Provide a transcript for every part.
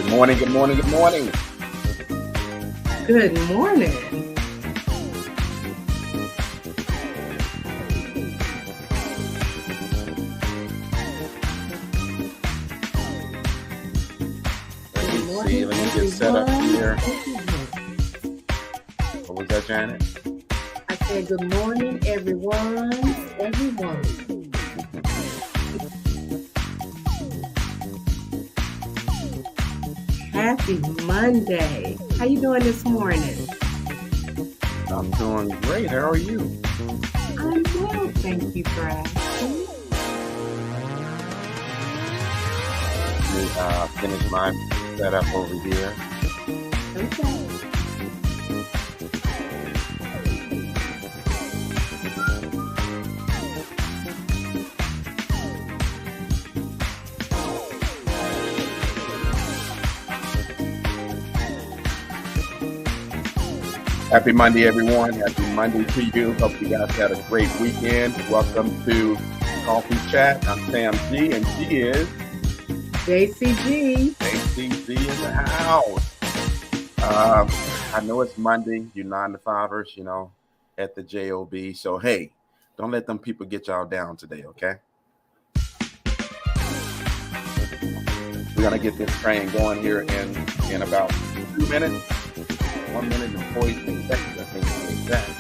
Good morning, good morning, good morning. Good morning. See, let me get set up here. What was that, Janet? I said good morning, everyone. Happy Monday. How you doing this morning? I'm doing great. How are you? I'm well, thank you for asking. Let me finish my setup over here. Okay. Happy Monday, everyone. Happy Monday to you. Hope you guys had a great weekend. Welcome to Coffee Chat. I'm Sam G, and she is JCG. JCG in the house. I know it's Monday. You 9-to-5ers, you know, at the job. So hey, don't let them people get y'all down today, okay? We're gonna get this train going here in about 2 minutes. 1 minute and 46 seconds, I think, to be exact.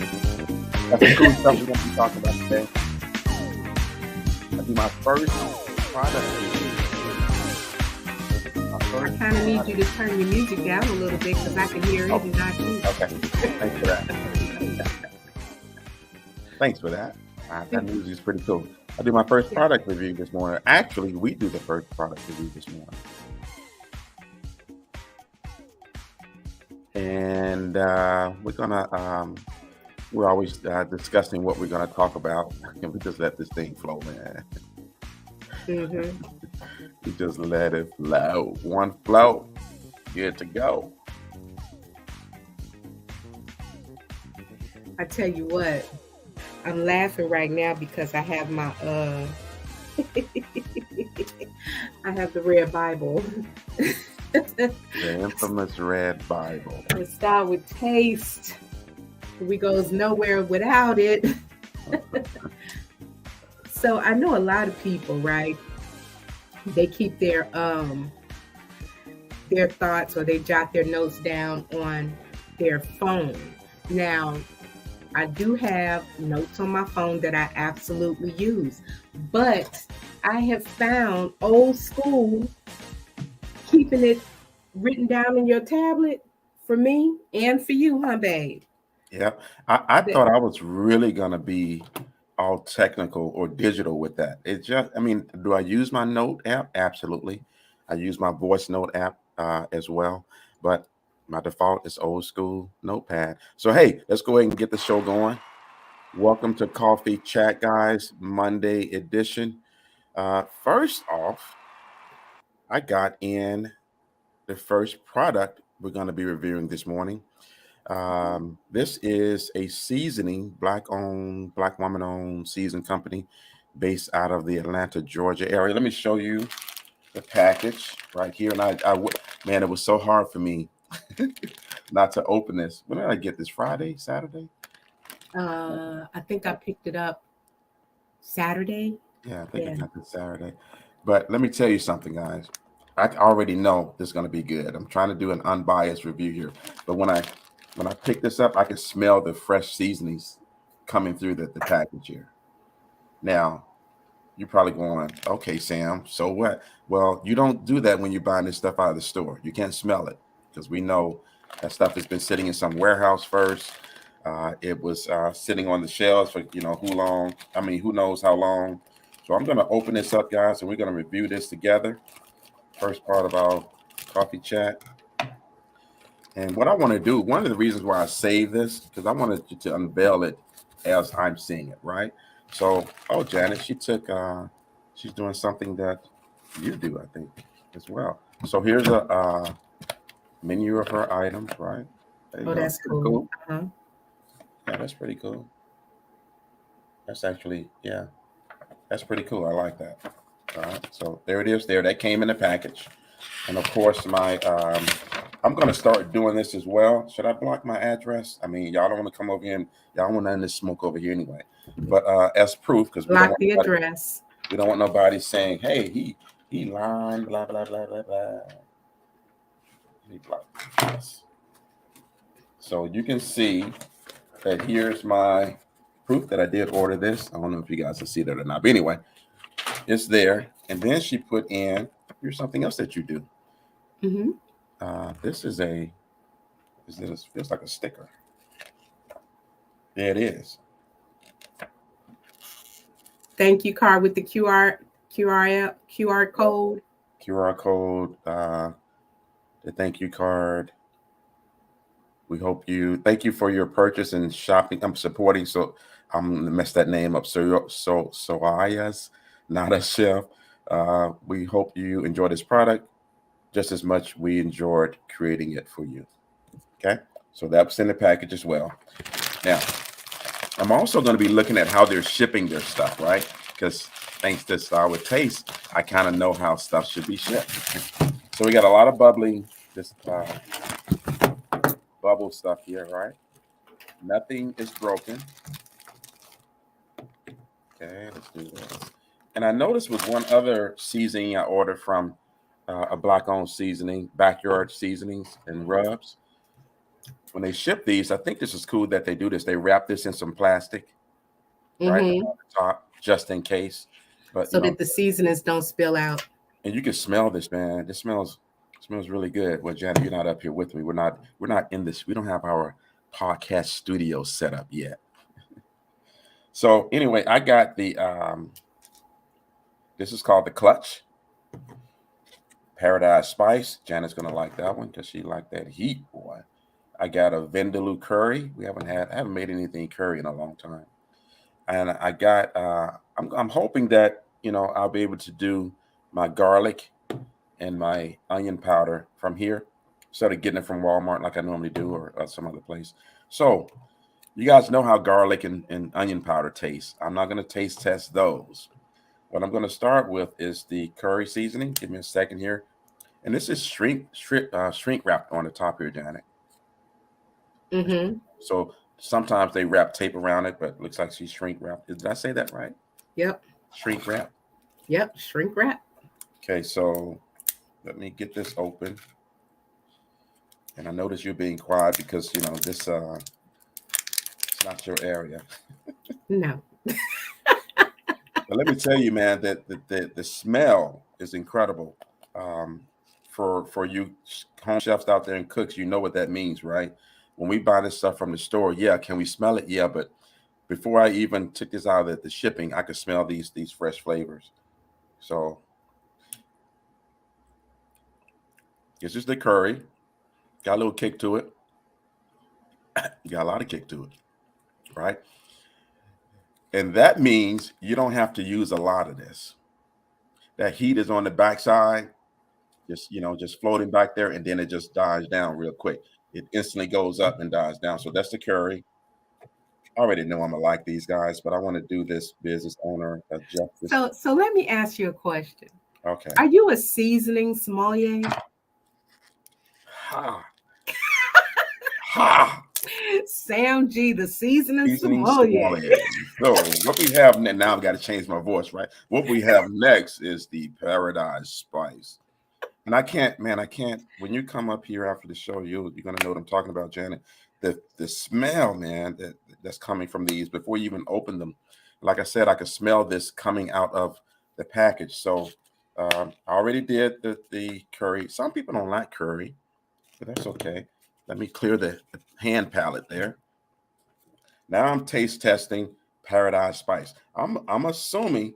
That's the cool stuff we're going to be talking about today. I'll do my first product review. I kind of need you to turn your music down a little bit because I can hear it and not you. Okay, thanks for that. Thanks for that. That music is pretty cool. I'll do my first product review this morning. Actually, we do the first product review this morning. And we're always discussing what we're gonna talk about, and we just let this thing flow, man. Mm-hmm. We just let it flow. One flow, good to go. I tell you what, I'm laughing right now because I have my I have the Red Bible. The infamous Red Bible. The Style with Taste. We goes nowhere without it. So I know a lot of people, right? They keep their thoughts or they jot their notes down on their phone. Now, I do have notes on my phone that I absolutely use, but I have found old school keeping it written down in your tablet for me and for you, huh, babe? Yeah, I thought I was really gonna be all technical or digital with that. It just, I mean, do I use my note app? Absolutely. I use my voice note app as well, but my default is old school notepad. So hey, let's go ahead and get the show going. Welcome to Coffee Chat, guys, Monday edition. First off, I got in the first product we're going to be reviewing this morning. This is a seasoning, black-owned, black woman-owned season company based out of the Atlanta, Georgia area. Let me show you the package right here. And man, it was so hard for me not to open this. When did I get this? Friday, Saturday? I think I picked it up Saturday. Yeah, I think I got this Saturday. But let me tell you something, guys. I already know this is going to be good. I'm trying to do an unbiased review here. But when I pick this up, I can smell the fresh seasonings coming through the package here. Now, you're probably going, okay, Sam, so what? Well, you don't do that when you're buying this stuff out of the store. You can't smell it because we know that stuff has been sitting in some warehouse first. It was sitting on the shelves for, who knows how long. So I'm going to open this up, guys, and we're going to review this together. First part of our coffee chat. And what I want to do, one of the reasons why I saved this, because I wanted to unveil it as I'm seeing it, right? So, Janet, she's doing something that you do, I think, as well. So here's a menu of her items, right? That's cool. Uh-huh. Yeah, that's pretty cool. That's actually, that's pretty cool. I like that. All right, so there it is. That came in the package. And of course, my I'm gonna start doing this as well. Should I block my address? I mean, y'all don't want to come over here and y'all don't want none of this smoke over here anyway. But as proof, because Block the address. we don't want nobody saying, "Hey, he lying," blah blah blah blah blah. Let me block this. So you can see that here's my proof that I did order this. I don't know if you guys can see that or not, but anyway, it's there. And then she put in, here's something else that you do. This is feels like a sticker. There it is. Thank you card with the QR code. QR code, the thank you card. We hope thank you for your purchase and shopping. I'm supporting, so I'm gonna mess that name up. So Soayya's not a chef. We hope you enjoy this product just as much we enjoyed creating it for you. Okay, so that's in the package as well. Now, I'm also going to be looking at how they're shipping their stuff, right? Because thanks to Style with Taste, I kind of know how stuff should be shipped. So we got a lot of bubbling, this bubble stuff here, right? Nothing is broken. Okay, let's do this. And I noticed with one other seasoning I ordered from a Black-owned seasoning, Backyard Seasonings and Rubs. When they ship these, I think this is cool that they do this. They wrap this in some plastic, right, on the top, just in case. But so that the seasonings don't spill out. And you can smell this, man. This smells really good. Well, Janet, you're not up here with me. We're not in this. We don't have our podcast studio set up yet. So anyway, I got the this is called the Clutch Paradise Spice. Janet's gonna like that one because she liked that heat, boy. I got a Vindaloo curry. I haven't made anything curry in a long time. And I got I'm hoping that I'll be able to do my garlic and my onion powder from here instead of getting it from Walmart like I normally do or some other place. So you guys know how garlic and onion powder taste. I'm not going to taste test those. What I'm going to start with is the curry seasoning. Give me a second here. And this is shrink wrapped on the top here, Janet. So sometimes they wrap tape around it, but it looks like she's shrink wrapped. Did I say that right? Yep. Shrink wrap? Yep, shrink wrap. Okay, so let me get this open. And I notice you're being quiet because, this it's not your area. No. But let me tell you, man, that the smell is incredible. For you home chefs out there and cooks, you know what that means, right? When we buy this stuff from the store, yeah, can we smell it? Yeah, but before I even took this out of the shipping, I could smell these fresh flavors. So this is the curry. Got a little kick to it. You got a lot of kick to it, right? And that means you don't have to use a lot of this. That heat is on the backside, just floating back there, and then it just dies down real quick. It instantly goes up and dies down. So that's the curry. I already know I'm gonna like these guys, but I want to do this business owner justice. So let me ask you a question. Okay. Are you a seasoning sommelier? Ha. Ha. Sam G, the seasoning sommelier. So what we have now, I've got to change my voice, right? What we have next is the Paradise Spice. And I can't, when you come up here after the show, you're going to know what I'm talking about, Janet. The smell, man, that's coming from these before you even open them. Like I said, I could smell this coming out of the package. So I already did the curry. Some people don't like curry, but that's okay. Let me clear the hand palette there. Now I'm taste testing Paradise Spice. I'm assuming,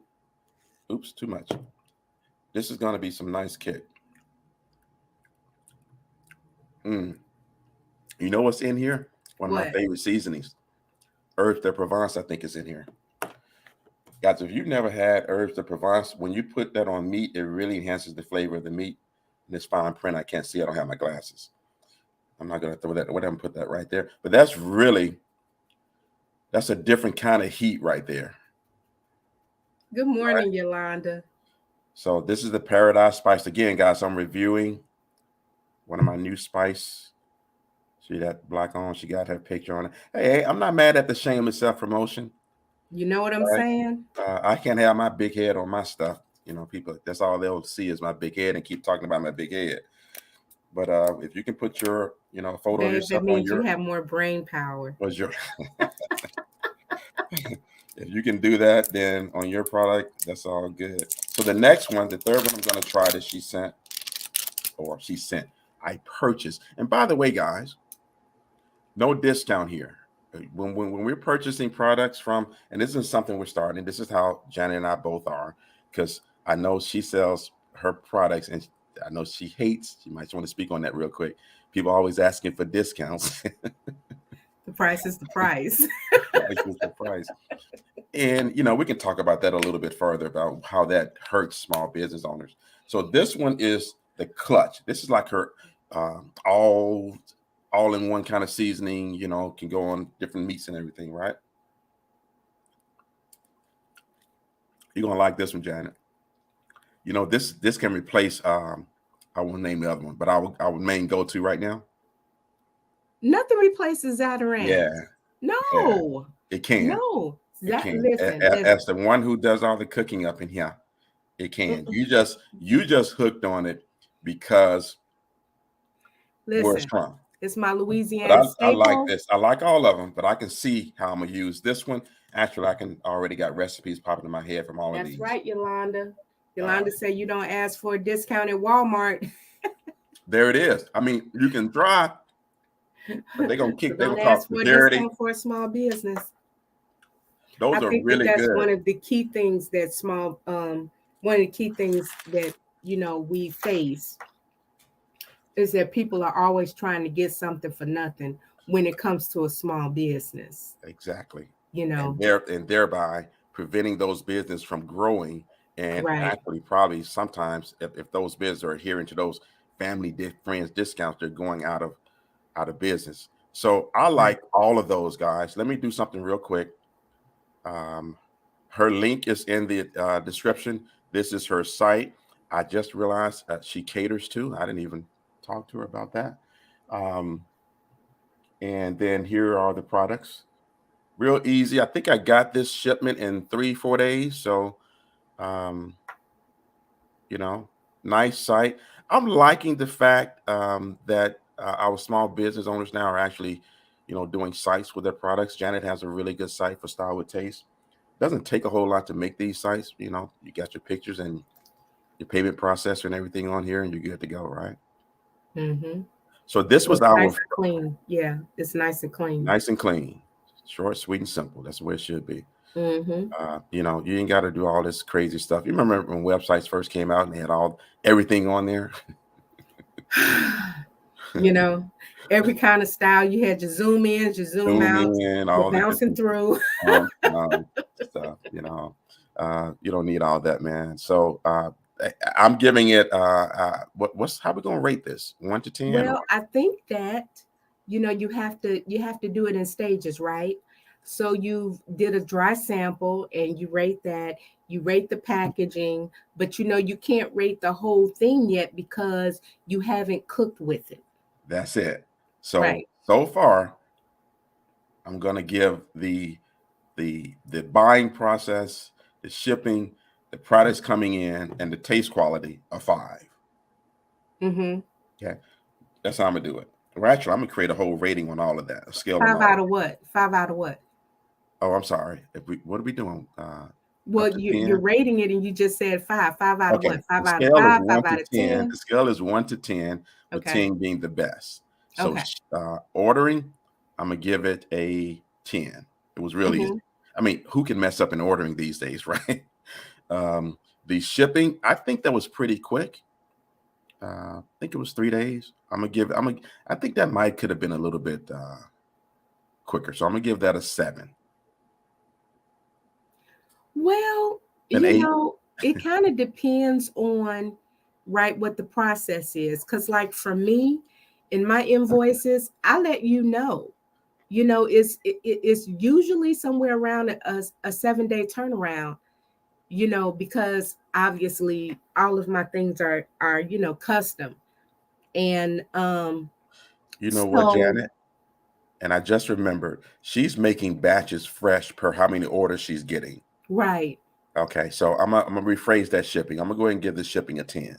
oops, too much. This is going to be some nice kick. You know what's in here? One of my favorite seasonings. Herbes de Provence, I think, is in here. Guys, if you've never had herbes de Provence, when you put that on meat, it really enhances the flavor of the meat. And this fine print, I can't see. I don't have my glasses. I'm not going to throw that away and put that right there. But that's a different kind of heat right there. Good morning, right? Yolanda. So this is the Paradise Spice. Again, guys, I'm reviewing one of my new spice. See that black on? She got her picture on it. Hey, I'm not mad at the shameless self-promotion. You know what I'm Right? saying? I can't have my big head on my stuff. People, that's all they'll see is my big head and keep talking about my big head. But if you can put your, photo of Babe, that yourself on means you have more brain power. was your if you can do that, then on your product, that's all good. So the next one, the third one I'm going to try that she sent. I purchased. And by the way, guys, no discount here. When we're purchasing products from, and this is something we're starting, this is how Janet and I both are, because I know she sells her products and I know she might want to speak on that real quick. People always asking for discounts. The price is the price. Price is the price. And, we can talk about that a little bit further about how that hurts small business owners. So this one is the clutch. This is like her all in one kind of seasoning, can go on different meats and everything, right? You're going to like this one, Janet. This can replace, I won't name the other one, but I would main go-to right now. Nothing replaces Zatarain. Yeah. No. Yeah, it can. No. Listen. Listen. As the one who does all the cooking up in here, it can. You just hooked on it because where it's from. It's my Louisiana I like this. I like all of them, but I can see how I'm gonna use this one. Actually, I can already got recipes popping in my head from all of these. That's right, Yolanda. Yolanda said you don't ask for a discount at Walmart. There it is. I mean, you can try, but they're gonna kick. So They're don't gonna ask talk for a dirty. discount for a small business. Those are really that's good. One of the key things that one of the key things that we face is that people are always trying to get something for nothing when it comes to a small business. Exactly. And thereby preventing those business from growing. And actually, probably sometimes if those businesses are adhering to those family friends discounts, they're going out of business. So I like all of those, guys. Let me do something real quick. Her link is in the description. This is her site. I just realized she caters to. I didn't even talk to her about that. And then here are the products. Real easy. I think I got this shipment in 3-4 days. So, nice site. I'm liking the fact that our small business owners now are actually, doing sites with their products. Janet has a really good site for Style with Taste. Doesn't take a whole lot to make these sites. You got your pictures and your payment processor and everything on here, and you're good to go, right? Mm-hmm. So this was our nice and clean. Yeah, it's nice and clean. Nice and clean, short, sweet, and simple. That's the way it should be. Mm-hmm. You ain't got to do all this crazy stuff. You remember when websites first came out and they had everything on there? Every kind of style. You had your zoom in, your zoom out, all bouncing through. Stuff. You don't need all that, man. So I'm giving it. How we gonna rate this? 1 to 10? Well, I think that you have to do it in stages, right? So you did a dry sample and you rate that. You rate the packaging, but you can't rate the whole thing yet because you haven't cooked with it. That's it. So so far, I'm gonna give the buying process, the shipping, the products coming in, and the taste quality a 5. Mm-hmm. Okay, that's how I'm gonna do it. Or actually, I'm gonna create a whole rating on all of that. A scale. 5 out of what? 5 out of what? Oh, I'm sorry. What are we doing? Well, you're rating it, and you just said 5. 5 out of what? 5 out of 5. 5 out of 10. The scale is 1 to 10, with 10 being the best. So ordering, I'm gonna give it a 10. It was really easy. I mean, who can mess up in ordering these days, right? The shipping, I think that was pretty quick. I think it was 3 days. I think that might could have been a little bit quicker. So I'm gonna give that a 7. Well, it kind of depends on what the process is. Because like for me, in my invoices, I let it's usually somewhere around a 7-day turnaround, because obviously all of my things are custom. And You know what, so Janet? And I just remembered she's making batches fresh per how many orders she's getting. right. Okay, so I'm gonna rephrase that shipping. I'm gonna go ahead and give the shipping a 10.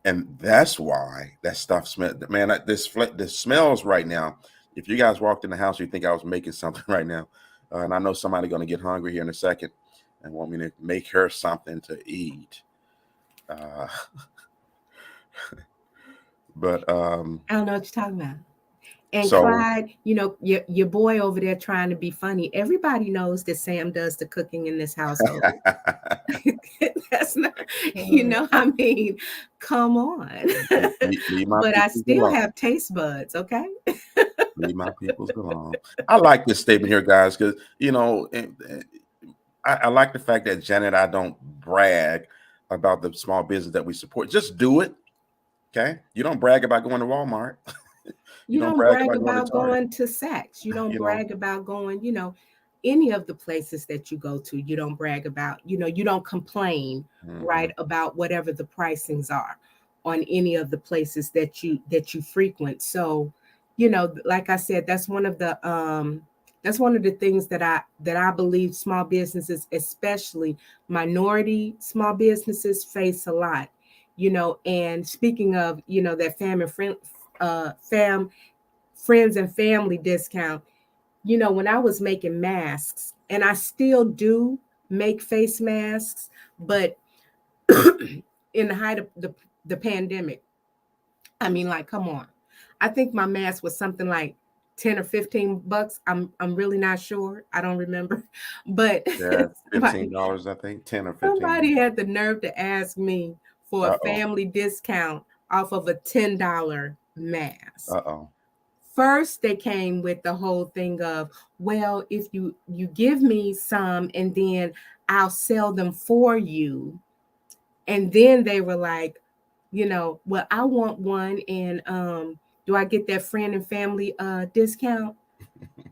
And that's why that stuff smell. Man, this smells right now. If you guys walked in the house, you think I was making something right now, and I know somebody going to get hungry here in a second and want me to make her something to eat. Uh, but I don't know what you're talking about. And so Clyde, your boy over there trying to be funny. Everybody knows that Sam does the cooking in this household. That's not, I mean, come on. leave my But I peoples still alone. have taste buds, okay? Leave my peoples alone. I like this statement here, guys, because I like the fact that Janet and I don't brag about the small business that we support. Just do it. Okay. You don't brag about going to Walmart. You You don't don't brag brag about going to about Target. going to Saks. You don't You know. brag about going, any of the places that you go to. You don't brag about, you don't complain, right, about whatever the pricings are on any of the places that you frequent. So, like I said, that's one of the things that I believe small businesses, especially minority small businesses, face a lot. And speaking of, that friends and family discount, when I was making masks, and I still do make face masks, but in the height of the pandemic, I mean, like, come on. I think my mask was something like 10 or $15. I'm really not sure. I don't remember. But Yeah, somebody, $15, I think, 10 or 15. somebody had the nerve to ask me for a Uh-oh. family discount off of a $10 mask. Uh-oh. First they came with the whole thing of, well, if you give me some and then I'll sell them for you. And then they were like, well, I want one, and do I get that friend and family discount?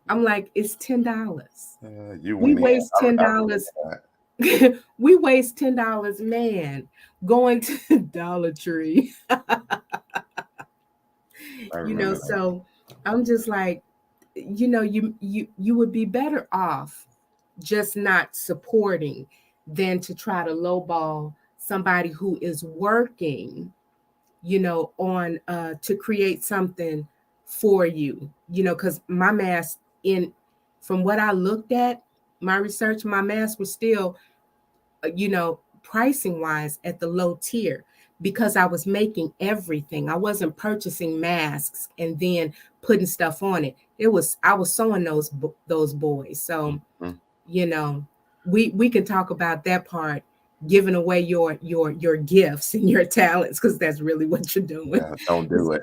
I'm like, it's $10. You We went in. waste I remember $10. that. We waste $10, man, going to Dollar Tree. I remember that. So I'm just like, you would be better off just not supporting than to try to lowball somebody who is working, on to create something for you, because my mask, in from what I looked at, my research, my mask was still, pricing wise at the low tier, because I was making everything. I wasn't purchasing masks and then putting stuff on it. I was sewing those boys. So, Mhm. you know, we can talk about that part, giving away your gifts and your talents, because that's really what you're doing. Yeah, don't do it.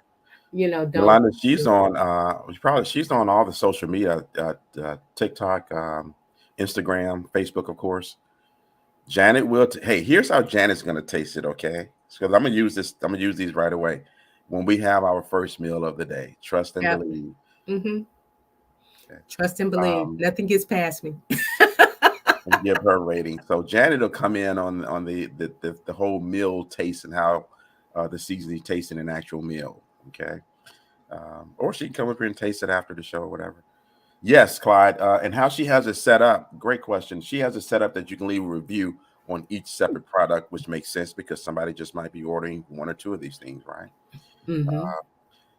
Don't Yolanda, she's do it. on she's on all the social media, TikTok, Instagram, Facebook, of course. Janet will hey, here's how Janet's gonna taste it, okay? Because I'm gonna use this, I'm gonna use these right away. When we have our first meal of the day, trust and Yep. believe. Mm-hmm. Okay. Trust and believe. Um, Nothing gets past me. and give her a rating. So Janet will come in on the whole meal taste and how the seasoning tastes in an actual meal. Okay. Or she can come up here and taste it after the show or whatever. Yes, Clyde. And how she has it set up. Great question. She has it set up that you can leave a review on each separate product, which makes sense because somebody just might be ordering one or two of these things, right? Mm-hmm.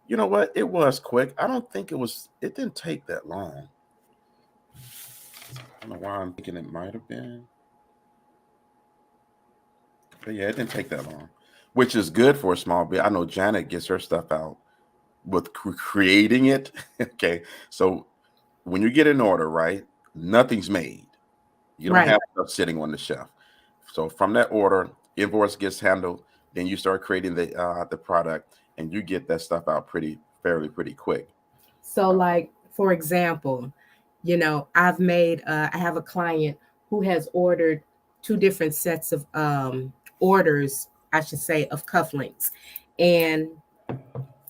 You know what? It was quick. I don't think it didn't take that long. I don't know why I'm thinking it might have been. But yeah, it didn't take that long, which is good for a small bit. I know Janet gets her stuff out with creating it. Okay. So when you get an order, right, nothing's made. You don't Right. have stuff sitting on the shelf. So from that order, invoice gets handled, then you start creating the product, and you get that stuff out pretty quick. So, like, for example, I have a client who has ordered two different sets of orders, I should say, of cufflinks. And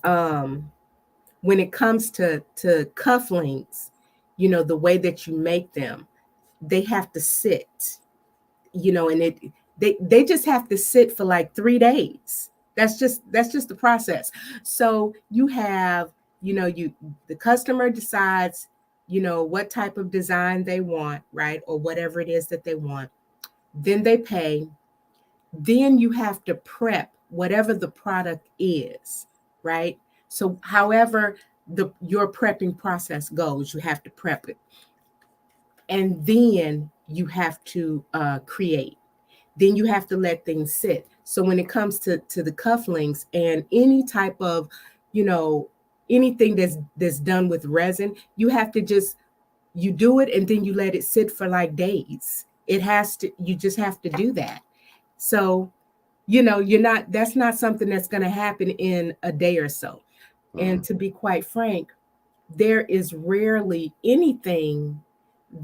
um, when it comes to cufflinks, the way that you make them, they have to sit, and They just have to sit for like 3 days. That's just the process. So you have, the customer decides, what type of design they want, right? Or whatever it is that they want. Then they pay. Then you have to prep whatever the product is, right? So however your prepping process goes, you have to prep it. And then you have to create. Then you have to let things sit. So when it comes to the cufflinks and any type of, you know, anything that's done with resin, you do it and then you let it sit for like days. You just have to do that. So, that's not something that's going to happen in a day or so. And to be quite frank, there is rarely anything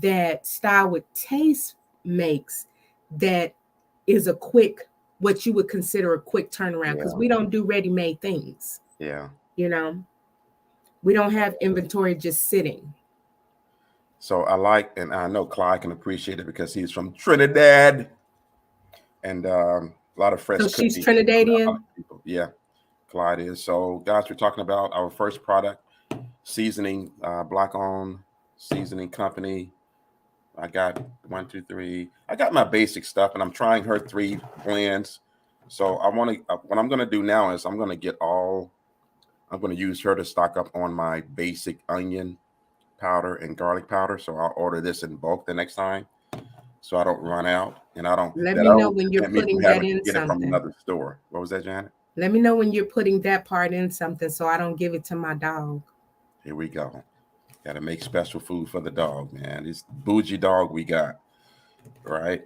that Style with Taste makes that is what you would consider a quick turnaround, because we don't do ready-made things. Yeah. We don't have inventory just sitting. So and I know Clyde can appreciate it because he's from Trinidad, and a lot of fresh. So she's Trinidadian. Yeah, Clyde is. So guys, we're talking about our first product, seasoning, Black-owned seasoning company. I got 1, 2, 3. I got my basic stuff, and I'm trying her 3 blends. So I want to. What I'm going to do now is I'm going to use her to stock up on my basic onion powder and garlic powder. So I'll order this in bulk the next time, so I don't run out, and I don't. Let me know when you're putting that in get something. It from another store. What was that, Janet? Let me know when you're putting that part in something, so I don't give it to my dog. Here we go. Got to make special food for the dog, man. This bougie dog we got, right?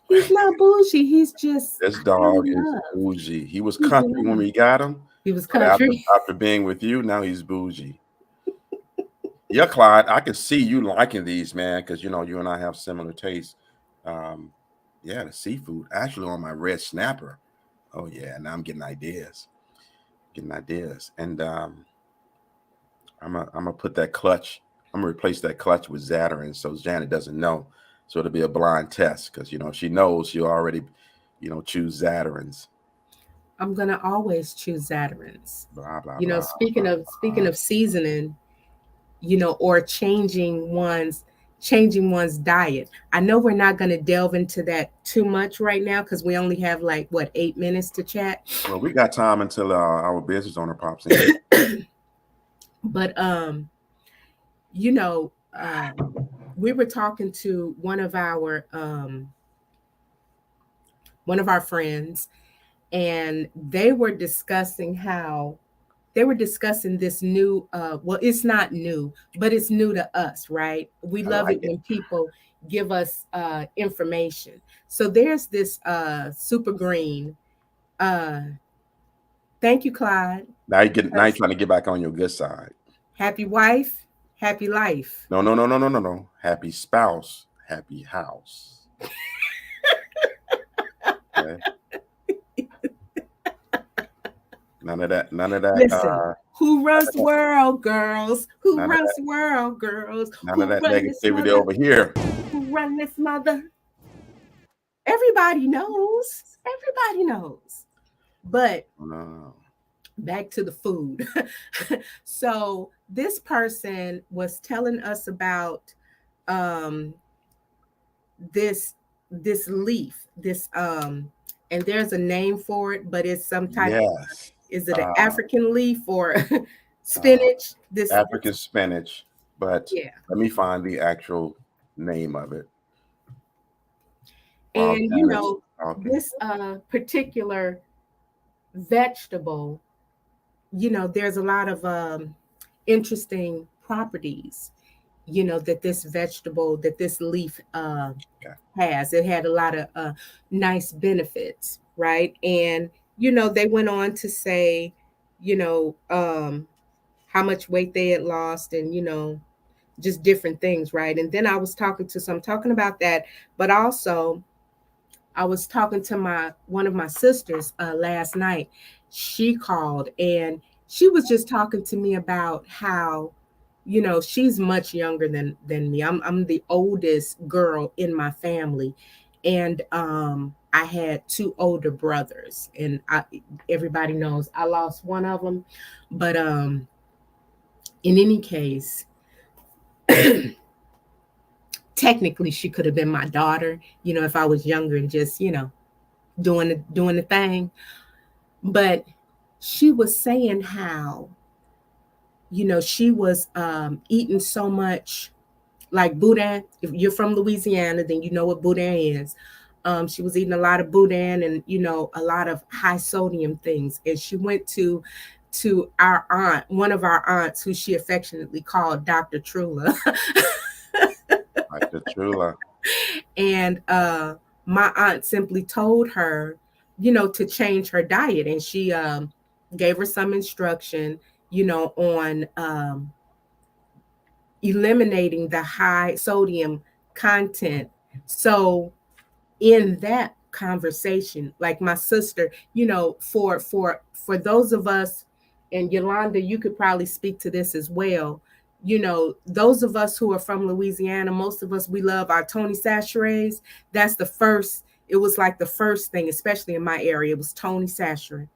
He's not bougie. He's just. This dog is bougie. He was country when we got him. He was country. After being with you, now he's bougie. Yeah, Clyde, I can see you liking these, man, because you and I have similar tastes. Yeah, the seafood actually on my red snapper. Oh yeah, now I'm getting ideas. And I'm gonna put that clutch. I'm gonna replace that clutch with Zatarain, so Janet doesn't know. So it'll be a blind test, because if she knows, she'll already, choose Zatarains. I'm gonna always choose Zatarains. Blah, blah, blah, speaking of seasoning, or changing one's diet. I know we're not going to delve into that too much right now, because we only have 8 minutes to chat. Well, we got time until our business owner pops in. But we were talking to one of our friends, and they were discussing this new it's not new, but it's new to us, right? We love it when people give us information. So there's this super green. Thank you, Clyde. Now you're trying to get back on your good side. Happy wife, happy life. No. Happy spouse, happy house. Okay. None of that. Listen, who runs the world, girls? Who runs the world, girls? None of that negativity over here. Who run this mother? Everybody knows. But back to the food. So this person was telling us about this leaf, and there's a name for it, but it's some type of, is it an African leaf or spinach? This African spinach, but let me find the actual name of it. And this particular vegetable, there's a lot of interesting properties, that this leaf has. It had a lot of nice benefits, right? And they went on to say, how much weight they had lost, and just different things, right? And then I was talking about that, but also I was talking to one of my sisters last night. She called, and she was just talking to me about how, she's much younger than me. I'm the oldest girl in my family, And I had two older brothers, and everybody knows I lost one of them. But in any case, technically she could have been my daughter, if I was younger and just, doing the thing. But she was saying how, she was eating so much like boudin. If you're from Louisiana, then you know what boudin is. She was eating a lot of boudin and a lot of high sodium things. And she went to our aunt, one of our aunts, who she affectionately called Dr. Trula. Like the Trula. And my aunt simply told her, to change her diet. And she gave her some instruction, on eliminating the high sodium content. So in that conversation, like my sister, for those of us, and Yolanda, you could probably speak to this as well. Those of us who are from Louisiana, most of us, we love our Tony Sachets. That's the first. It was like the first thing, especially in my area. It was Tony Sachet,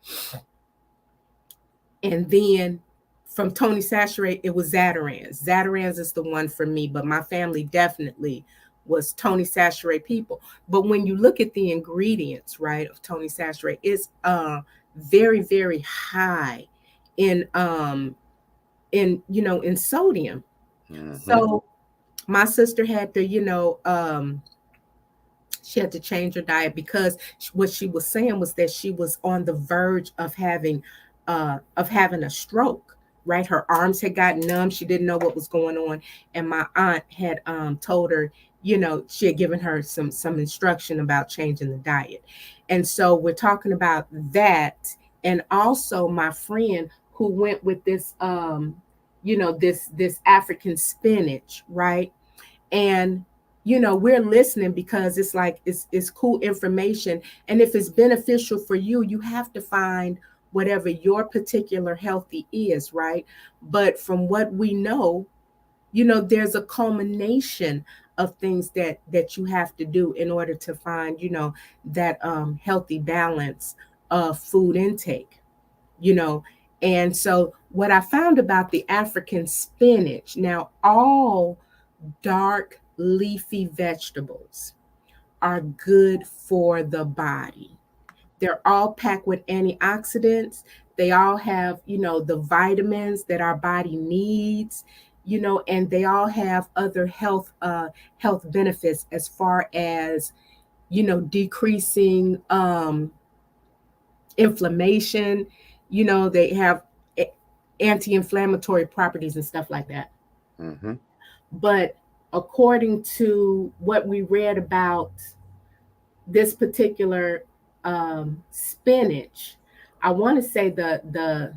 and then from Tony Sachet, it was Zatarans. Zatarans is the one for me, but my family definitely was Tony Sachet people. But when you look at the ingredients, right, of Tony Sachet, it's very, very high in in sodium. Mm-hmm. So my sister had to, she had to change her diet because what she was saying was that she was on the verge of having a stroke. Right, her arms had gotten numb. She didn't know what was going on, and my aunt had told her, she had given her some instruction about changing the diet. And so we're talking about that, and also my friend who went with this this African spinach, right? And we're listening because it's like it's cool information, and if it's beneficial for you, you have to find whatever your particular healthy is, right? But from what we know, there's a culmination of things that you have to do in order to find that healthy balance of food intake. you know and so what I found about the African spinach, now all dark leafy vegetables are good for the body. They're all packed with antioxidants. They all have, the vitamins that our body needs, and they all have other health benefits as far as, decreasing inflammation. They have anti-inflammatory properties and stuff like that. Mm-hmm. But according to what we read about this particular spinach, I want to say the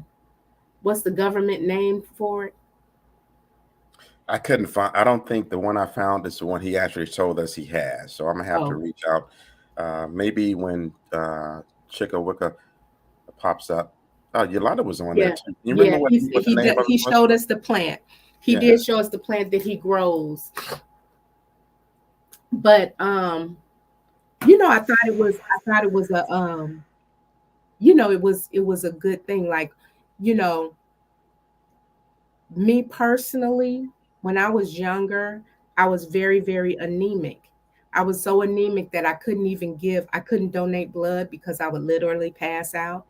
what's the government name for it? I couldn't find. I don't think the one I found is the one he actually told us he has. So I'm gonna have to Oh, reach out. Maybe when Chicka Wicca pops up. Oh, Yolanda was on there yeah, too. Can you remember yeah. what the name of it He was? showed us the plant. He Yeah. did show us the plant that he grows. But I thought it was a it was a good thing. Like, you know, me personally, when I was younger, I was very, very anemic. I was so anemic that I couldn't donate blood because I would literally pass out.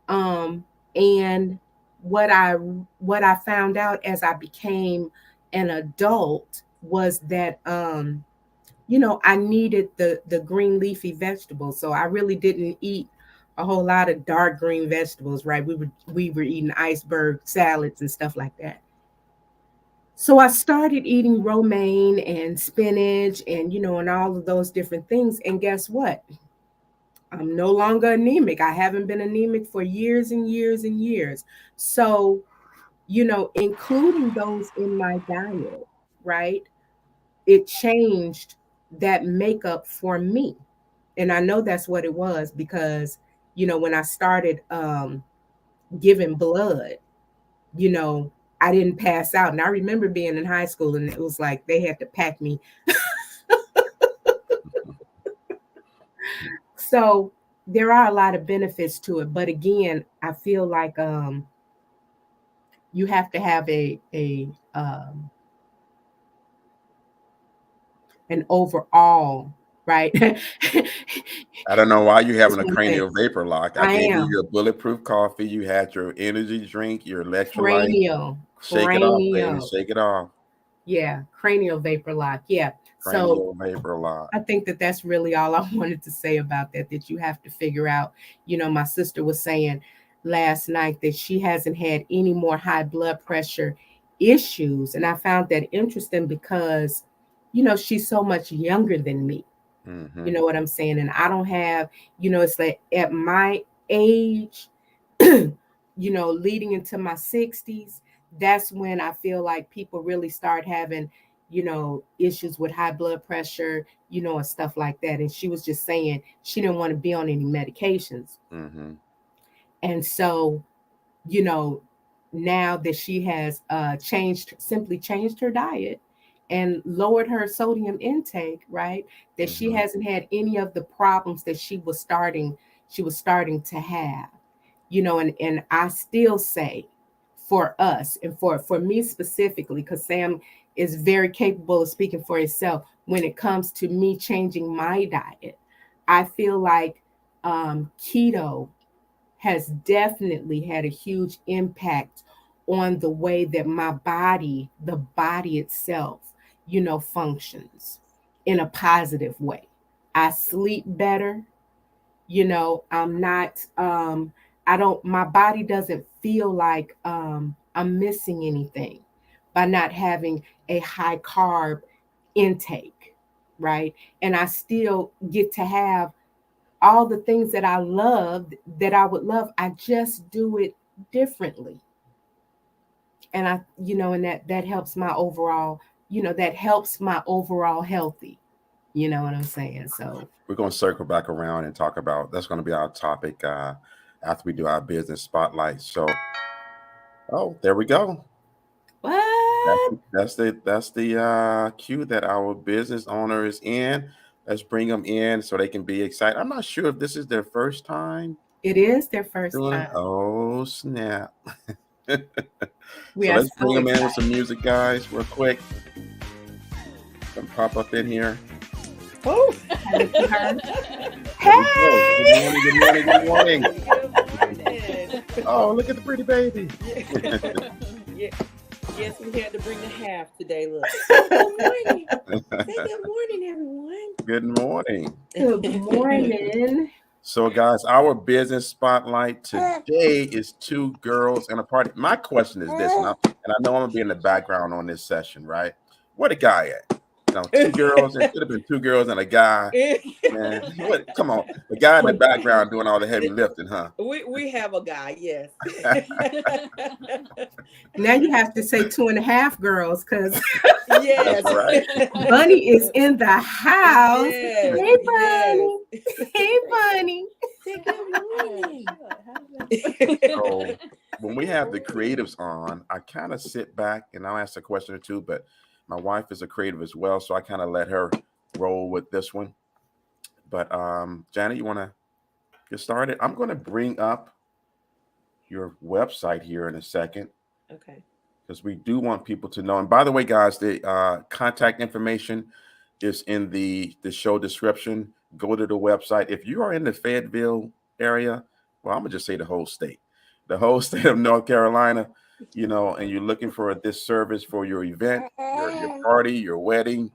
Um, and what I what I found out as I became an adult was that I needed the green leafy vegetables. So I really didn't eat a whole lot of dark green vegetables, right? We were eating iceberg salads and stuff like that. So I started eating romaine and spinach and and all of those different things. And guess what? I'm no longer anemic. I haven't been anemic for years and years and years. So, including those in my diet, right? It changed that makeup for me. And I know that's what it was because, when I started giving blood, you know, I didn't pass out. And I remember being in high school and it was like they had to pack me So there are a lot of benefits to it, but again, I feel like you have to have an overall, right? I don't know why you Just having a one thing. cranial vapor lock. I I gave you am your bulletproof coffee. You had your energy drink, your electrolyte. cranial, Shake it off, baby. cranial. Shake it off. Yeah, cranial vapor lock. Yeah. So Cranial vapor lock. I think that that's really all I wanted to say about that, that you have to figure out. My sister was saying last night that she hasn't had any more high blood pressure issues. And I found that interesting because, she's so much younger than me. Mm-hmm. You know what I'm saying? And I don't have, it's like at my age, leading into my 60s, that's when I feel like people really start having, issues with high blood pressure, and stuff like that. And she was just saying she didn't want to be on any medications. Mm-hmm. And so, you know, now that she has simply changed her diet and lowered her sodium intake, right? That she Mm-hmm. hasn't had any of the problems that she was starting to have, and I still say for us and for me specifically, because Sam is very capable of speaking for himself when it comes to me changing my diet. I feel like keto has definitely had a huge impact on the way that the body itself, functions in a positive way. I sleep better, I'm not, I don't, my body doesn't feel like I'm missing anything by not having a high carb intake, right? And I still get to have all the things that I love, that I would love. I just do it differently. And and that helps my overall, healthy. You know what I'm saying? So We're going to circle back around and talk about that's going to be our topic after we do our business spotlight. So, oh, there we go. what? That's the cue that our business owner is in. Let's bring them in so they can be excited. I'm not sure if this is their first time It is their first doing it. time. Oh snap! We So are let's bring so them in with some excited. music, guys, real quick. Come pop up in here. Oh, haven't you heard? There we go. Good Hey! morning. Good morning. Good morning. Good morning. Oh, look at the pretty baby. Yeah. Yes, we had to bring the half today. Look. Good morning. Say good morning, everyone. Good morning. Good morning. So, guys, our business spotlight today is two girls and a party. My question is this, and I know I'm gonna be in the background on this session, right? Where the guy at? Two girls. It could have been two girls and a guy. Man, what? Come on, the guy in the background doing all the heavy lifting, huh? we have a guy, yes. Now you have to say 2.5 girls, because Yes. That's right. Bunny is in the house. Yes. Hey, Bunny. Hey, Bunny. Say good morning. So when we have the creatives on, I kind of sit back and I'll ask a question or two, but my wife is a creative as well, so I kind of let her roll with this one. But Janet, you want to get started? I'm going to bring up your website here in a second Okay. because we do want people to know. And by the way, guys, the contact information is in the show description. Go to the website. If you are in the Fayetteville area, well, I'm gonna just say the whole state of North Carolina, and you're looking for this service for your event, your party, your wedding.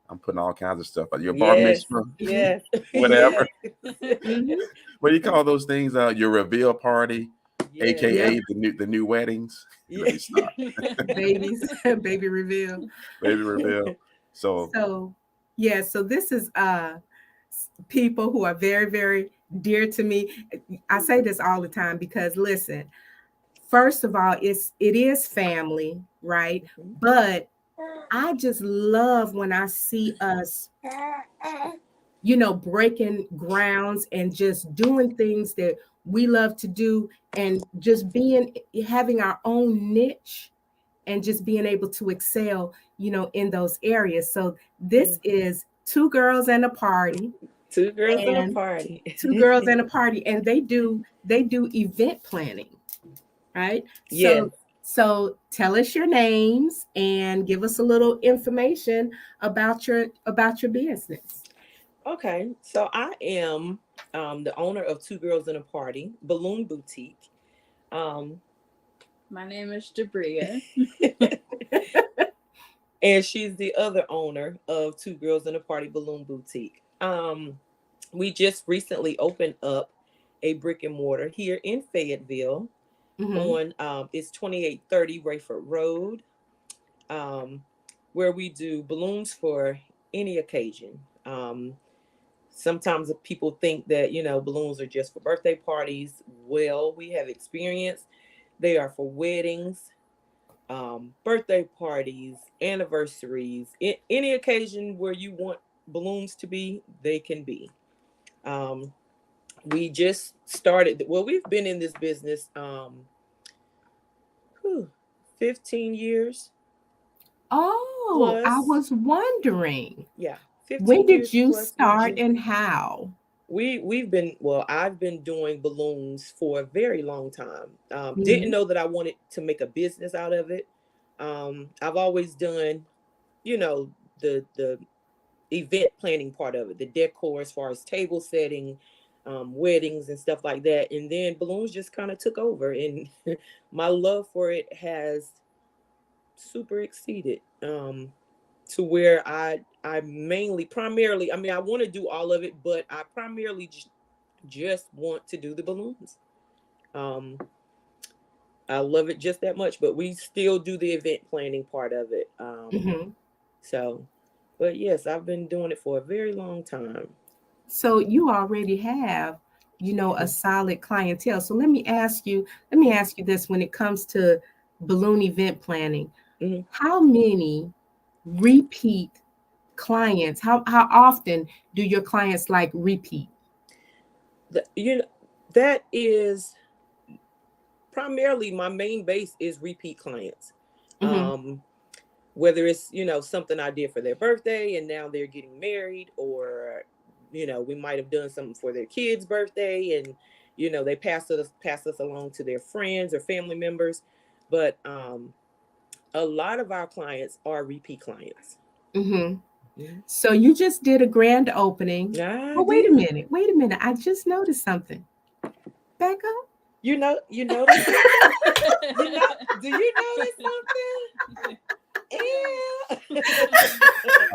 I'm putting all kinds of stuff out. Your bar Yes. mitzvah, Yes. whatever. Mhm. What do you call those things? Your reveal party, Yes. aka the new weddings. Let me stop. Babies, baby reveal. Baby reveal. So So, yeah, so this is people who are very, very dear to me. I say this all the time because listen, first of all, it is family, right? Mhm. But I just love when I see us, breaking grounds and just doing things that we love to do, and just having our own niche and just being able to excel, in those areas. So this is Two Girls and a Party. Two girls in a and party. two girls and a party, and they do event planning, right? Yes. So tell us your names and give us a little information about your business. Okay. So I am the owner of Two Girls in a Party Balloon Boutique. Um, My name is Jabria. and she's the other owner of Two Girls in a Party Balloon Boutique. We just recently opened up a brick and mortar here in Fayetteville on it's 2830 Raeford Road, where we do balloons for any occasion. Sometimes people think that, balloons are just for birthday parties. Well, we have experience. They are for weddings, birthday parties, anniversaries, any occasion where you want balloons to be, they can be. We just started, well, we've been in this business 15 years. Oh, plus. I was wondering. Yeah. 15 When did years you plus start and how? I've been doing balloons for a very long time. Didn't know that I wanted to make a business out of it. I've always done, the event planning part of it, the decor as far as table setting, weddings and stuff like that. And then balloons just kind of took over, and my love for it has super exceeded, to where I primarily, I mean, I want to do all of it, but I primarily just want to do the balloons. I love it just that much, but we still do the event planning part of it. So, but yes, I've been doing it for a very long time. So you already have, a solid clientele. So let me ask you this: when it comes to balloon event planning, how many repeat clients, how often do your clients like repeat? That is primarily my main base is repeat clients. Whether it's, something I did for their birthday and now they're getting married, or, we might have done something for their kid's birthday and, they pass us along to their friends or family members. But a lot of our clients are repeat clients. So you just did a grand opening. Oh, wait a minute. I just noticed something. Back up. You notice something? Do you notice something? Yeah.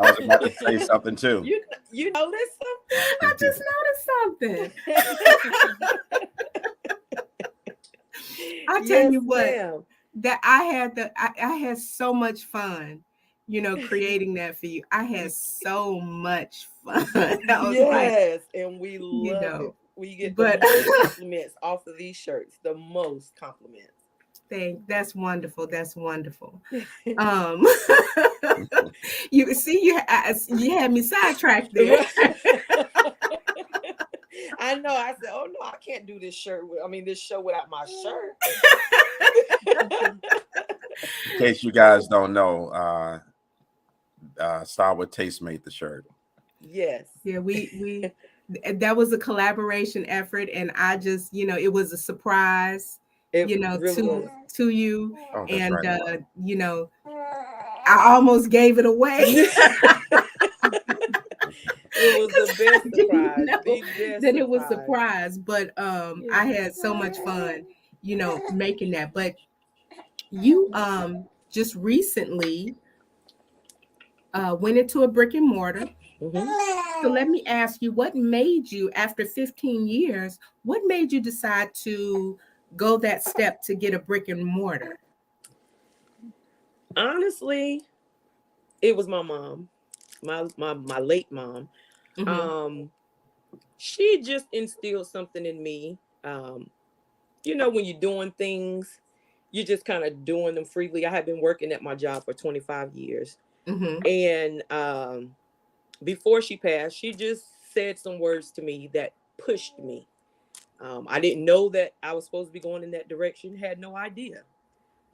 I was about to say something too. You noticed something? I just noticed something. I tell you what, ma'am. that I had so much fun, creating that for you. I had so much fun. I was yes, and we love it. We get the most compliments off of these shirts. The most compliments. That's wonderful. That's wonderful. You see, you had me sidetracked there. I know. I said, "Oh no, I can't do this this show without my shirt." In case you guys don't know, Style with Taste made the shirt. Yes. Yeah, we that was a collaboration effort, and I just, it was a surprise, really to you. Oh, that's and right. I almost gave it away. It was the best surprise. It was a surprise, but I had so much fun, making that. But you just recently went into a brick and mortar. So let me ask you, what made you, after 15 years, what made you decide to go that step to get a brick and mortar? Honestly, it was my mom, my late mom. She just instilled something in me. When you're doing things, you're just kind of doing them freely. I had been working at my job for 25 years. And before she passed, she just said some words to me that pushed me. I didn't know that I was supposed to be going in that direction. Had no idea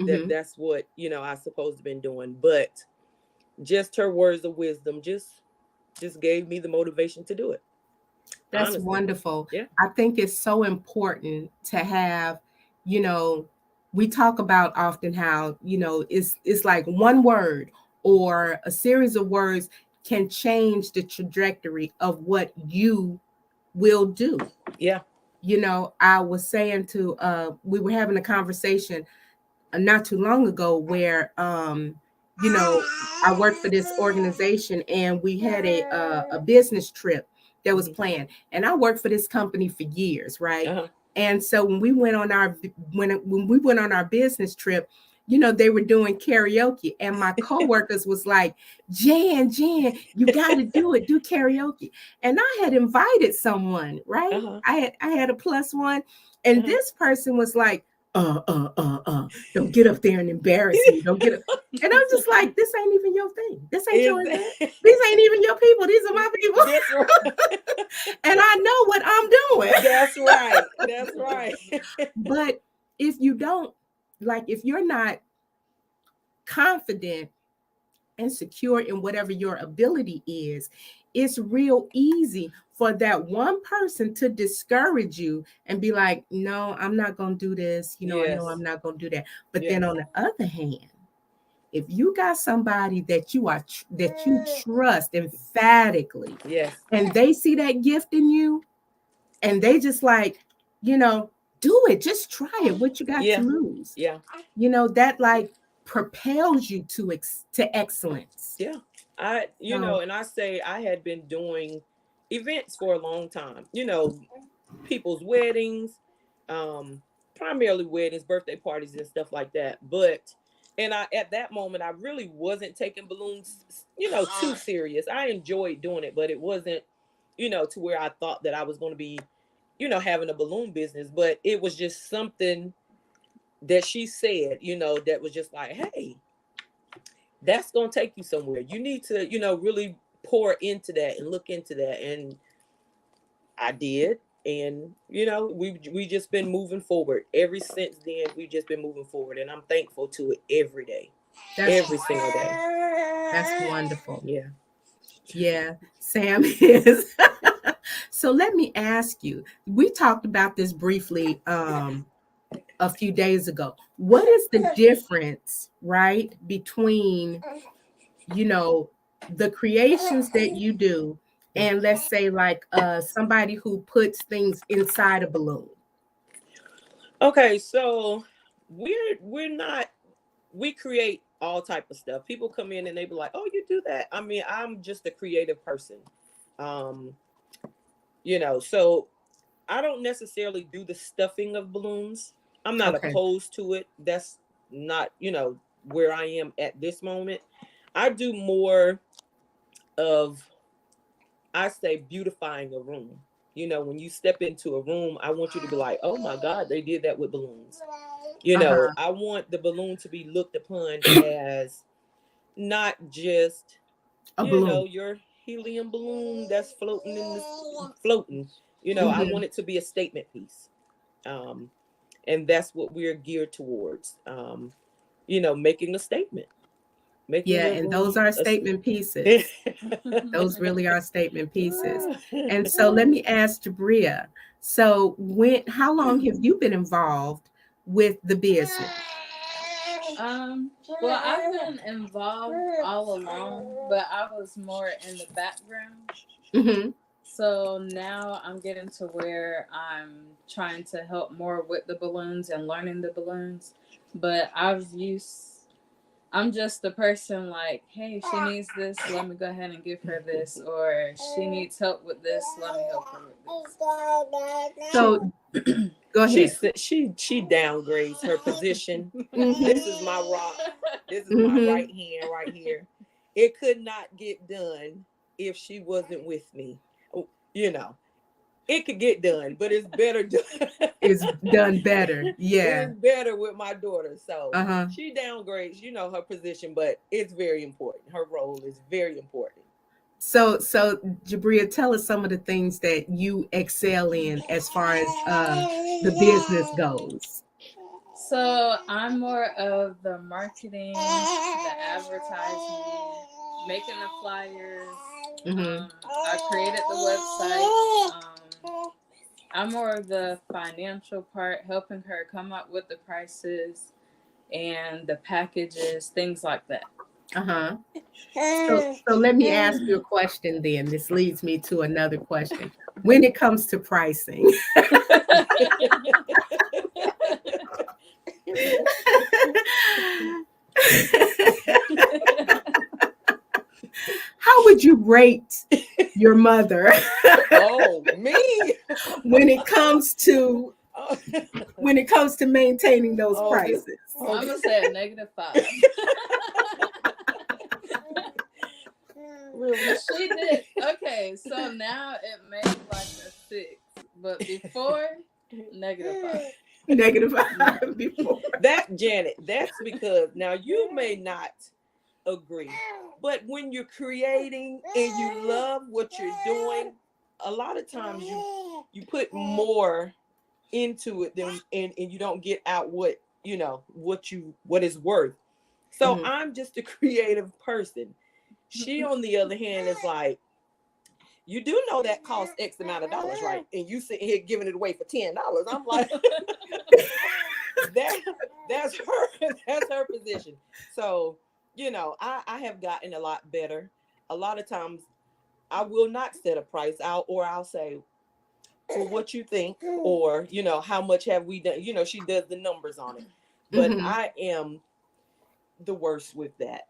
that that's what, I supposed to been doing. But just her words of wisdom just gave me the motivation to do it. That's honestly. wonderful. Yeah. I think it's so important to have, you know, we talk about often how, you know, it's like one word or a series of words can change the trajectory of what you will do. Yeah. You know, I was saying to we were having a conversation not too long ago where you know, I worked for this organization and we had a business trip that was planned, and I worked for this company for years, right? Uh-huh. And so when we went on our business trip, you know, they were doing karaoke, and my coworkers was like, Jan, you got to do karaoke. And I had invited someone, right? Uh-huh. I had a plus one, and Uh-huh. this person was like, don't get up there and embarrass me. Don't get up. And I'm just like, this ain't even your thing. This ain't your event. These ain't even your people. These are my people. That's right. And I know what I'm doing. That's right. That's right. But if you don't, like, if you're not confident and secure in whatever your ability is, it's real easy for that one person to discourage you and be like, no, I'm not going to do this. You know, I know I'm not going to do that. But then on the other hand, if you got somebody that you trust emphatically, and they see that gift in you, and they just like, you know, do it, just try it. What you got to lose? Yeah. You know, that like propels you to excellence. Yeah. You know, and I say I had been doing events for a long time, you know, people's weddings, primarily weddings, birthday parties and stuff like that. But at that moment, I really wasn't taking balloons, you know, too serious. I enjoyed doing it, but it wasn't, you know, to where I thought that I was going to be, you know, having a balloon business. But it was just something that she said, you know, that was just like, hey, that's going to take you somewhere. You need to, you know, really pour into that and look into that. And I did. And, you know, we just been moving forward. Ever since then, we've just been moving forward. And I'm thankful to it every day. Every single day. That's wonderful. Yeah. Yeah. Sam is. So let me ask you, we talked about this briefly a few days ago. What is the difference, right, between, you know, the creations that you do and let's say like somebody who puts things inside a balloon? Okay, so we create all type of stuff. People come in and they be like, oh, you do that. I mean, I'm just a creative person. You know, so I don't necessarily do the stuffing of balloons. I'm not opposed to it. That's not, you know, where I am at this moment. I do more of, I say, beautifying a room. You know, when you step into a room, I want you to be like, oh my God, they did that with balloons. You know, I want the balloon to be looked upon as not just, you know, your helium balloon that's floating floating. You know, I want it to be a statement piece. And that's what we're geared towards. You know, making a statement. And those are statement pieces. Those really are statement pieces. And so let me ask Jabria. So how long have you been involved with the business? Well, I've been involved all along, but I was more in the background. Mm-hmm. So now I'm getting to where I'm trying to help more with the balloons and learning the balloons. But I'm just the person like, hey, she needs this, let me go ahead and give her this. Or she needs help with this, let me help her with this. So go ahead. She downgrades her position. This is my rock. This is my right hand right here. It could not get done if she wasn't with me. You know, it could get done, but it's better done. It's done better. Yeah. It's better with my daughter. So she downgrades, you know, her position, but it's very important. Her role is very important. So Jabria, tell us some of the things that you excel in as far as the business goes. So I'm more of the marketing, the advertising, making the flyers, I created the website. I'm more of the financial part, helping her come up with the prices and the packages, things like that. So let me ask you a question then. This leads me to another question. When it comes to pricing, how would you rate your mother? Oh, me? when it comes to maintaining those prices? I'm gonna say a -5. Really? She did okay. So now it made like a 6, but before -5. -5 before. That, Janet, that's because now you may not agree, but when you're creating and you love what you're doing, a lot of times you put more into it than and you don't get out what is worth. So I'm just a creative person. She, on the other hand, is like, you do know that costs X amount of dollars, right? And you sitting here giving it away for $10. I'm like, that's her position. So, I have gotten a lot better. A lot of times I will not set a price out, or I'll say, for what you think, or, how much have we done? She does the numbers on it. But I am the worst with that.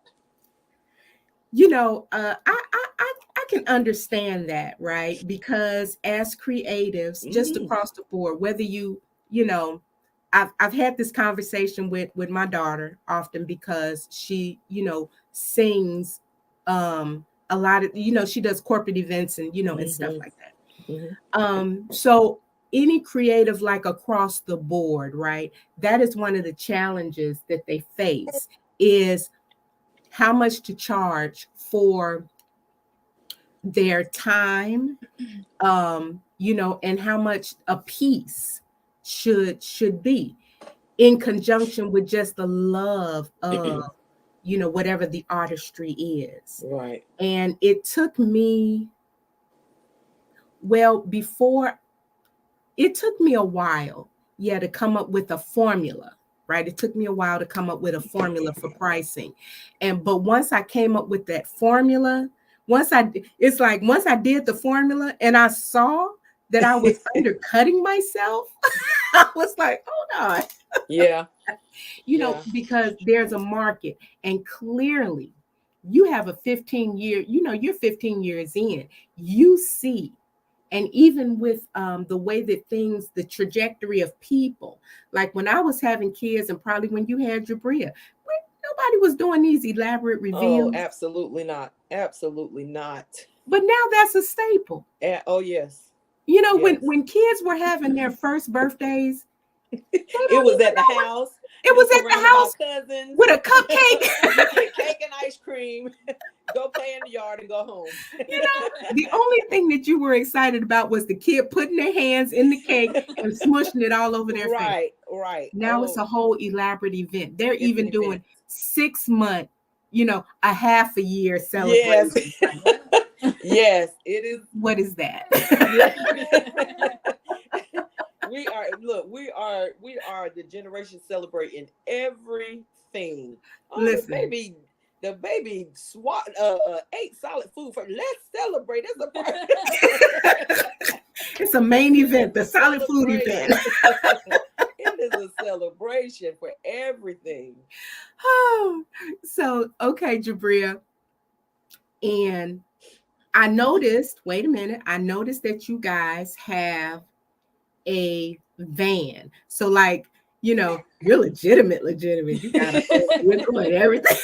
I can understand that, right? Because as creatives, just across the board, whether I've had this conversation with my daughter often, because she, sings a lot of, she does corporate events and, and stuff like that. So any creative, like across the board, right? That is one of the challenges that they face, is how much to charge for their time, and how much a piece should be, in conjunction with just the love of, whatever the artistry is. Right. And it took me, it took me a while, to come up with a formula. Right. It took me a while to come up with a formula for pricing. But once I came up with that formula, once I did the formula and I saw that I was undercutting myself, I was like, hold on. Yeah. Because there's a market, and clearly you have a 15-year, you're 15 years in, you see. And even with the way that the trajectory of people, like when I was having kids, and probably when you had Jabria, nobody was doing these elaborate reveals. Oh, absolutely not. Absolutely not. But now that's a staple. Oh, yes. When kids were having their first birthdays, it was at the house. It was at the house cousins with a cupcake. You get cake and ice cream. Go play in the yard and go home. The only thing that you were excited about was the kid putting their hands in the cake and smushing it all over their face. Right. Now it's a whole elaborate event. They're even doing 6 month, a half a year celebration. Yes. Yes, it is. What is that? We are the generation celebrating everything. Oh, Listen, the baby ate solid food for. Let's celebrate. It's a party. It's a main event, the solid food event. It is a celebration for everything. Oh, so okay, Jabria. And I noticed that you guys have a van. So like, you're legitimate. You got a and everything.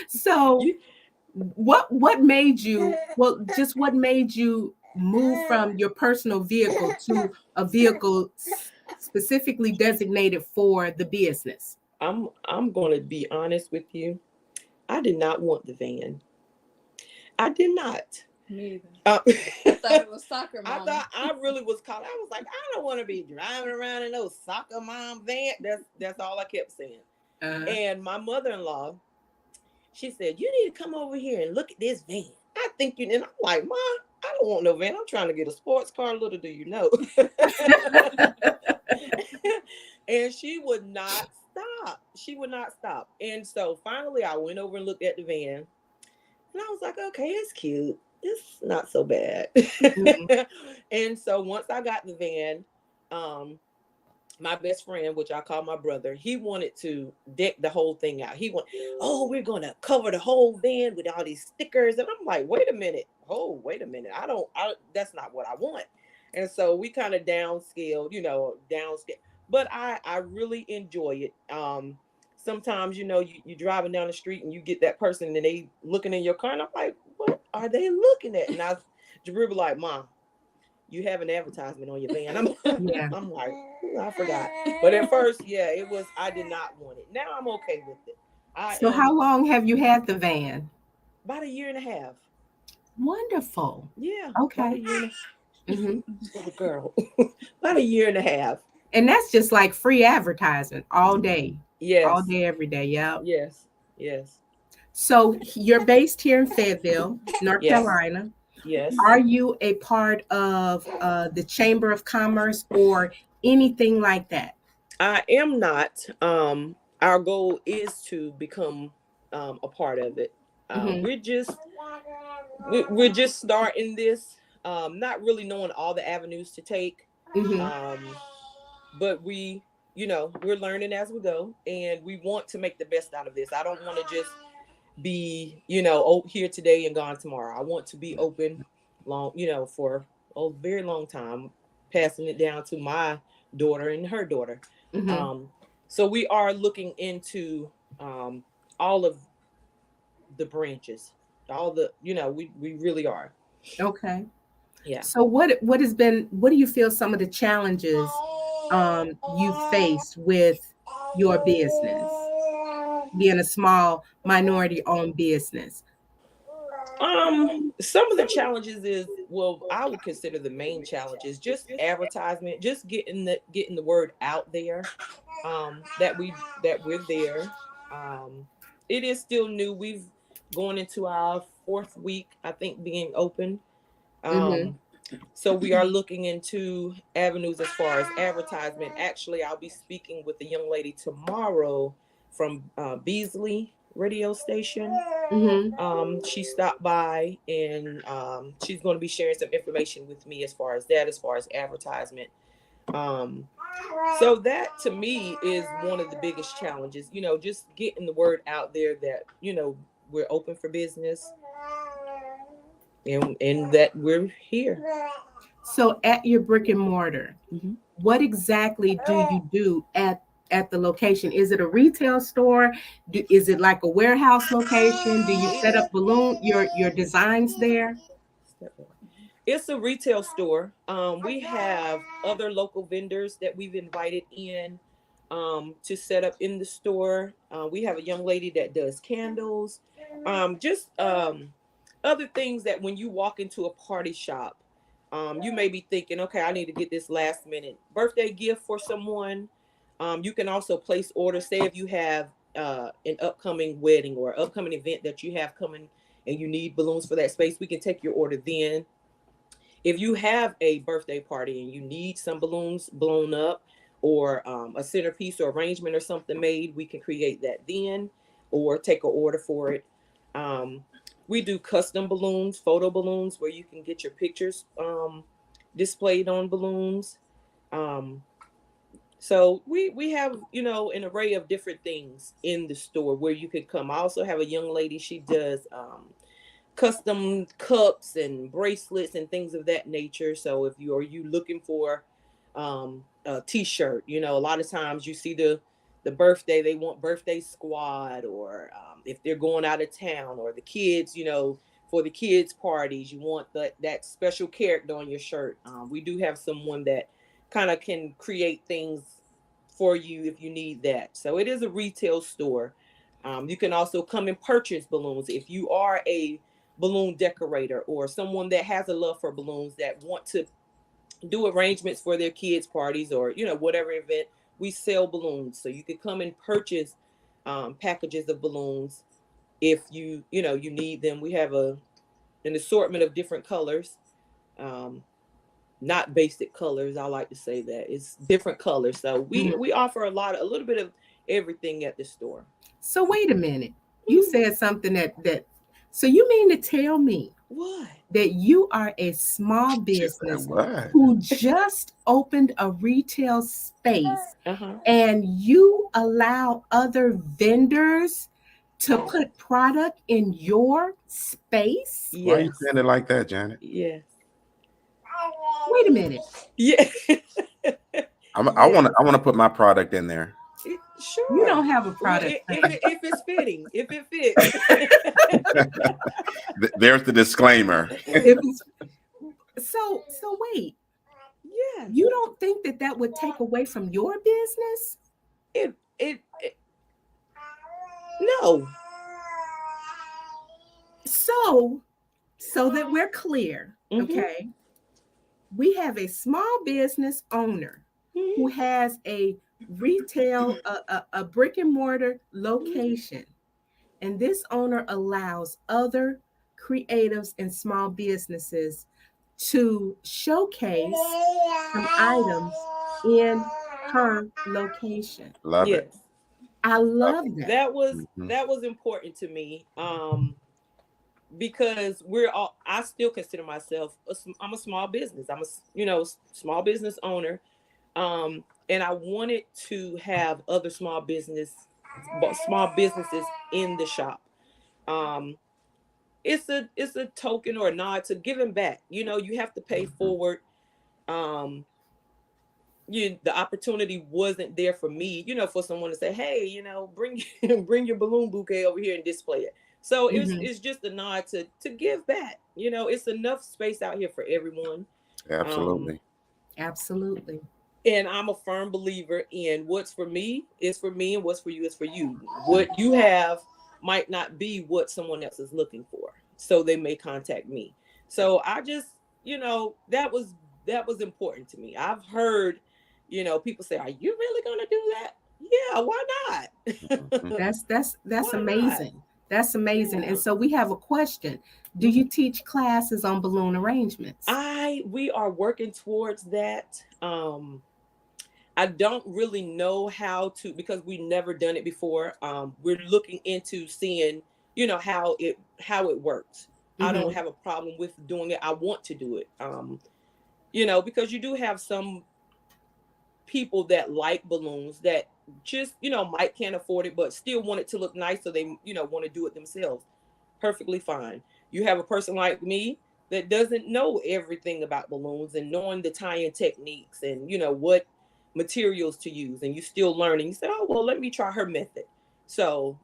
So what made you move from your personal vehicle to a vehicle specifically designated for the business? I'm going to be honest with you. I did not want the van. I did not. Me either. I thought it was soccer mom. I thought I really was called. I was like, I don't want to be driving around in those soccer mom van. That's all I kept saying. And my mother-in-law, she said, you need to come over here and look at this van. I think you. And I'm like, Ma, I don't want no van. I'm trying to get a sports car. Little do you know. And she would not stop. She would not stop. And so finally, I went over and looked at the van, and I was like, okay, it's cute. It's not so bad. Mm-hmm. And so once I got the van, my best friend, which I call my brother, he wanted to deck the whole thing out. He went, oh, we're going to cover the whole van with all these stickers. And I'm like, wait a minute. I that's not what I want. And so we kind of downscaled. But I really enjoy it. Sometimes, you're driving down the street and you get that person and they looking in your car. And I'm like, what are they looking at? And Jabril be like, Mom, you have an advertisement on your van. I'm like, I forgot. But at first, I did not want it. Now I'm okay with it. So how long have you had the van? About 1.5 years. Wonderful. Yeah. Okay. About 1.5 years. Mm-hmm. Girl. About 1.5 years. And that's just like free advertising all day. Yes. All day, every day. Yeah. Yes. So you're based here in Fayetteville, North Carolina. Yes. Are you a part of the Chamber of Commerce or anything like that? I am not. Our goal is to become a part of it. We're just starting this, not really knowing all the avenues to take. But we're learning as we go, and we want to make the best out of this. I don't want to just be, here today and gone tomorrow. I want to be open long, for a very long time, passing it down to my daughter and her daughter. So we are looking into all of the branches, all the, we really are. Okay. Yeah. So what do you feel some of the challenges you faced with your business, being a small minority-owned business? Some of the challenges is, I would consider the main challenges just advertisement, just getting the word out there, that we're there. It is still new. We've gone into our 4th week, I think, being open. So we are looking into avenues as far as advertisement. Actually, I'll be speaking with a young lady tomorrow from Beasley radio station. She stopped by, and she's going to be sharing some information with me as far as advertisement. So that to me is one of the biggest challenges, just getting the word out there that, we're open for business and that we're here. So at your brick and mortar, what exactly do you do at the location? Is it a retail store? Is it like a warehouse location? Do you set up your designs there? It's a retail store. We have other local vendors that we've invited in to set up in the store. We have a young lady that does candles, other things that when you walk into a party shop, you may be thinking, okay, I need to get this last minute birthday gift for someone. You can also place orders. Say if you have an upcoming wedding or upcoming event that you have coming and you need balloons for that space, we can take your order then. If you have a birthday party and you need some balloons blown up or a centerpiece or arrangement or something made, we can create that then or take an order for it. We do custom balloons, photo balloons, where you can get your pictures displayed on balloons. So we have, an array of different things in the store where you could come. I also have a young lady, she does custom cups and bracelets and things of that nature. So if you looking for a t-shirt, a lot of times you see the birthday, they want birthday squad, or if they're going out of town, or the kids, for the kids parties, you want that special character on your shirt. We do have someone that kind of can create things for you if you need that. So it is a retail store. You can also come and purchase balloons. If you are a balloon decorator or someone that has a love for balloons that want to do arrangements for their kids' parties or, whatever event, we sell balloons. So you could come and purchase packages of balloons if you need them. We have an assortment of different colors. Not basic colors. I like to say that it's different colors. So we offer a little bit of everything at the store. So wait a minute. You said something that so you mean to tell me what? That you are a small business who just opened a retail space and you allow other vendors to put product in your space? Yes. Why are you saying it like that, Janet? Yes. Wait a minute. Yeah. I want to put my product in there. Sure. You don't have a product. If it's fitting, if it fits. There's the disclaimer. So wait. Yeah. You don't think that would take away from your business? No. So that we're clear, okay? We have a small business owner who has a retail, a brick and mortar location. And this owner allows other creatives and small businesses to showcase some items in her location. Love it. I love that. That was important to me. Because I still consider myself I'm a small business. I'm a small business owner. And I wanted to have other small businesses in the shop. It's a token or a nod to giving back. You have to pay forward. The opportunity wasn't there for me, for someone to say, hey, bring your balloon bouquet over here and display it. So it's just a nod to give back. It's enough space out here for everyone. Absolutely. Absolutely. And I'm a firm believer in what's for me is for me and what's for you is for you. What you have might not be what someone else is looking for. So they may contact me. So I just, that was important to me. I've heard, people say, are you really going to do that? Yeah, why not? That's amazing. Not? That's amazing. Yeah. And so we have a question. Do you teach classes on balloon arrangements? We are working towards that. I don't really know how to, because we've never done it before. We're looking into seeing, how it works. I don't have a problem with doing it. I want to do it. Because you do have some people that like balloons that just, might can't afford it, but still want it to look nice. So they, want to do it themselves. Perfectly fine. You have a person like me that doesn't know everything about balloons and knowing the tie-in techniques and, what materials to use, and you still learning. You say, oh, well, let me try her method. So,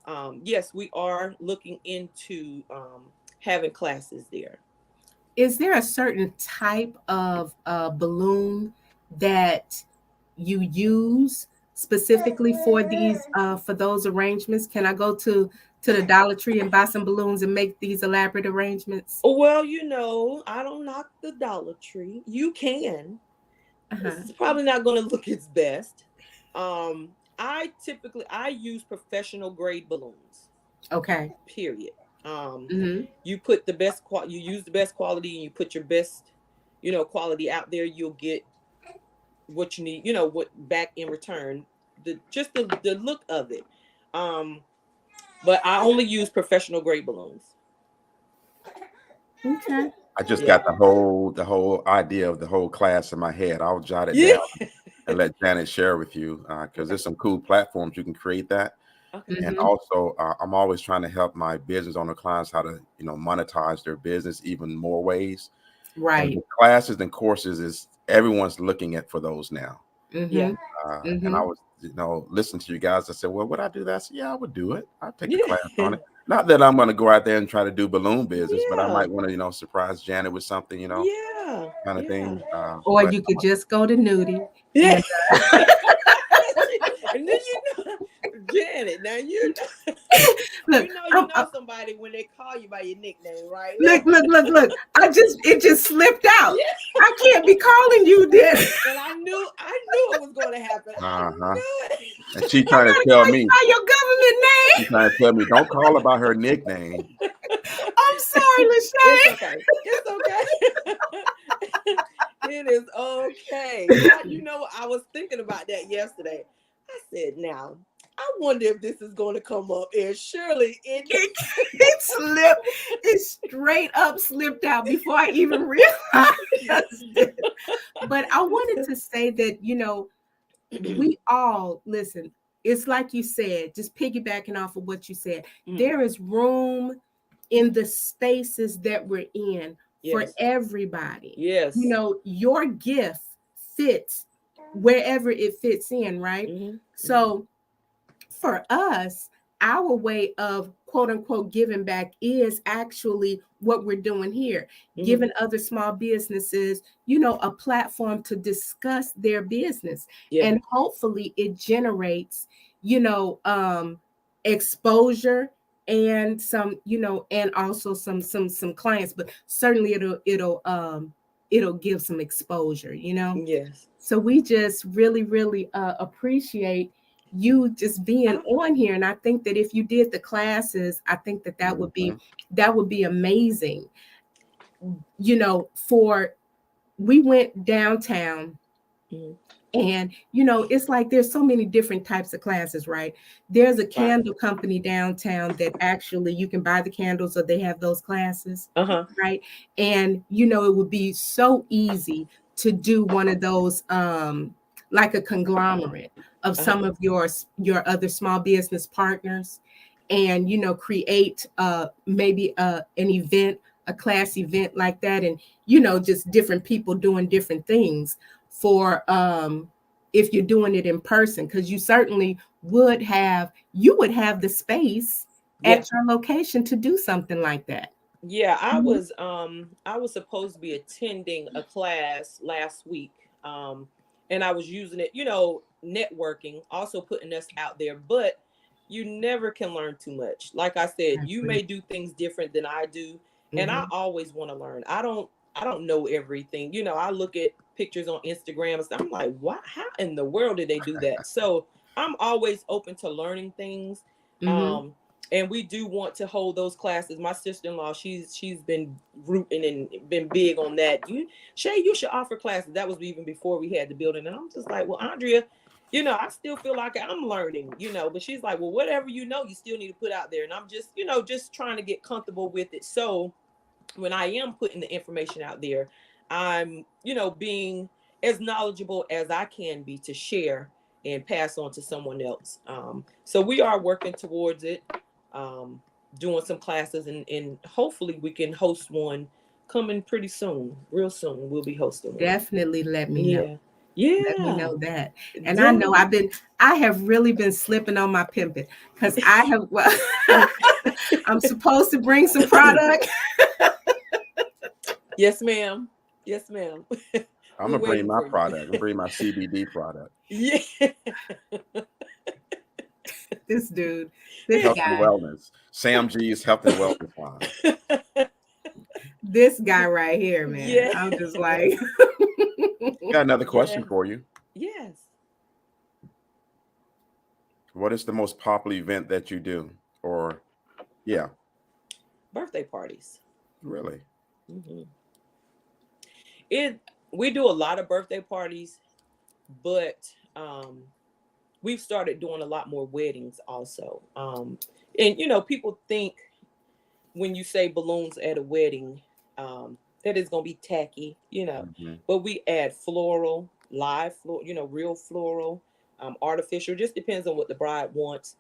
yes, we are looking into having classes there. Is there a certain type of balloon that you use specifically for these for those arrangements? Can I go to the Dollar Tree and buy some balloons and make these elaborate arrangements? Well, I don't knock the Dollar Tree. You can. It's probably not going to look its best. I use professional grade balloons. Okay. Period. You put you use the best quality and you put your best, quality out there, you'll get what you need, what back in return, the look of it. But I only use professional grade balloons. Okay. I just got the whole idea of the whole class in my head. I'll jot it down and let Janet share with you because there's some cool platforms you can create that. Okay. And also, I'm always trying to help my business owner clients how to, monetize their business even more ways. Right. And the classes and courses everyone's looking for those now. And I was, listening to you guys. I said, well, would I do that? I said, yeah, I would do it. I'll take a class on it. Not that I'm going to go out there and try to do balloon business, but I might want to, surprise Janet with something, kind of thing. Or you could just go to Nudie. Yeah. And then Janet, now you Look, you know somebody when they call you by your nickname, right? look. It just slipped out. Yeah. I can't be calling you this. And I knew it was going to happen. I Uh-huh. knew it. And she trying to I tell call me, you by your government name. she trying to tell me, don't call her by her nickname. I'm sorry, Lachey. It's okay. It's okay. It is okay. You know, I was thinking about that yesterday. I said, now, I wonder if this is going to come up. And surely It slipped. It straight up slipped out before I even realized it. But I wanted to say that, you know, we all, listen, it's like you said, just piggybacking off of what you said, there is room in the spaces that we're in for everybody. Yes. You know, your gift fits wherever it fits in, right? So for us, our way of quote unquote giving back is actually what we're doing here, giving other small businesses, you know, a platform to discuss their business. And hopefully it generates, you know, exposure and some, you know, and also some clients, but certainly it'll give some exposure, you know. Yes. So we just really appreciate you just being on here, and I think that if you did the classes, I think that would be amazing. You know, we went downtown. And, you know, it's like there's so many different types of classes, right? There's a candle company downtown that actually you can buy the candles, or they have those classes, right? And, you know, it would be so easy to do one of those, like a conglomerate of some of your other small business partners, and, you know, create maybe an event, a class event like that, and, you know, just different people doing different things for if you're doing it in person, because you certainly would have the space at your location to do something like that. Yeah, I was supposed to be attending a class last week, and I was using it, you know, networking, also putting us out there, but you never can learn too much. Like I said, you may do things different than I do, and I always want to learn. I don't know everything. You know, I look at pictures on Instagram and stuff. I'm like, what? How in the world did they do that? So I'm always open to learning things. And we do want to hold those classes. My sister-in-law, she's been rooting and been big on that. Shay, you should offer classes. That was even before we had the building. And I'm just like, well, Andrea, you know, I still feel like I'm learning, you know, but she's like, well, whatever you know, you still need to put out there. And I'm just, you know, just trying to get comfortable with it. So when I am putting the information out there, I'm, you know, being as knowledgeable as I can be to share and pass on to someone else. So we are working towards it, doing some classes, and hopefully we can host one coming pretty soon, real soon. We'll be hosting one. Definitely let me know. Yeah. Let me know that. And I know I have really been slipping on my pimping, because I'm supposed to bring some product. Yes, ma'am. Yes, ma'am. I'm gonna bring my product. I'm gonna bring my CBD product. Yeah. This dude, Health and Wellness. Sam G's Health and Wellness line. This guy right here, man. Yeah. I'm just like. Got another question for you. Yes. What is the most popular event that you do? Or, birthday parties. Really? We do a lot of birthday parties, but we've started doing a lot more weddings also. And you know, people think when you say balloons at a wedding, that is gonna be tacky, you know. But we add floral, live floral, you know, real floral, artificial. Just depends on what the bride wants.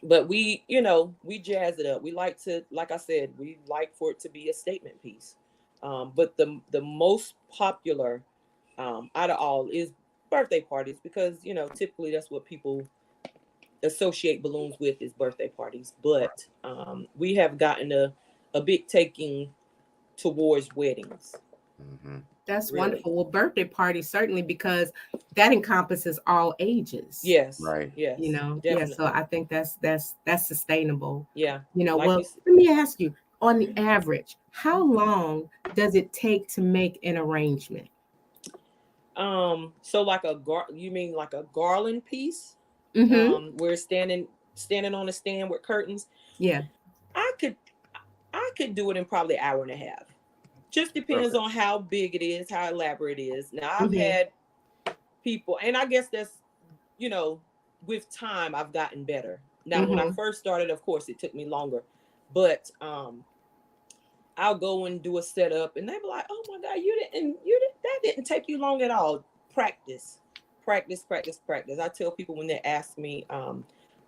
But we, you know, we jazz it up. We like to, like I said, we like for it to be a statement piece. But the most popular out of all is birthday parties, because, you know, typically that's what people associate balloons with, is birthday parties. But we have gotten a big taking towards weddings. That's really. wonderful. Well, birthday party certainly, because that encompasses all ages. Yes. Right. Yes. You know, Definitely. So I think that's sustainable. Yeah. You know, Like well, you said. let me ask you, on the average, how long does it take to make an arrangement? So like you mean like a garland piece? Mm-hmm. We're standing on a stand with curtains. Yeah. I could do it in probably an hour and a half. Just depends on how big it is, how elaborate it is. Now I've had people, and I guess that's, with time I've gotten better. Now when I first started, of course it took me longer, but I'll go and do a setup and they be like, oh my God, that didn't take you long at all. Practice. I tell people when they ask me,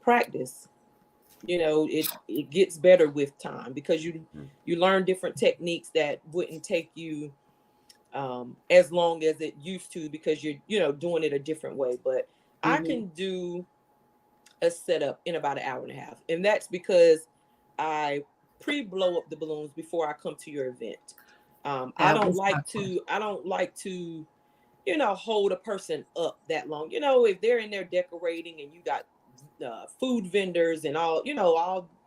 practice, it gets better with time, because you learn different techniques that wouldn't take you as long as it used to, because you're doing it a different way. But I can do a setup in about an hour and a half, and that's because I pre-blow up the balloons before I come to your event. I don't like to hold a person up that long. If they're in there decorating and you got food vendors and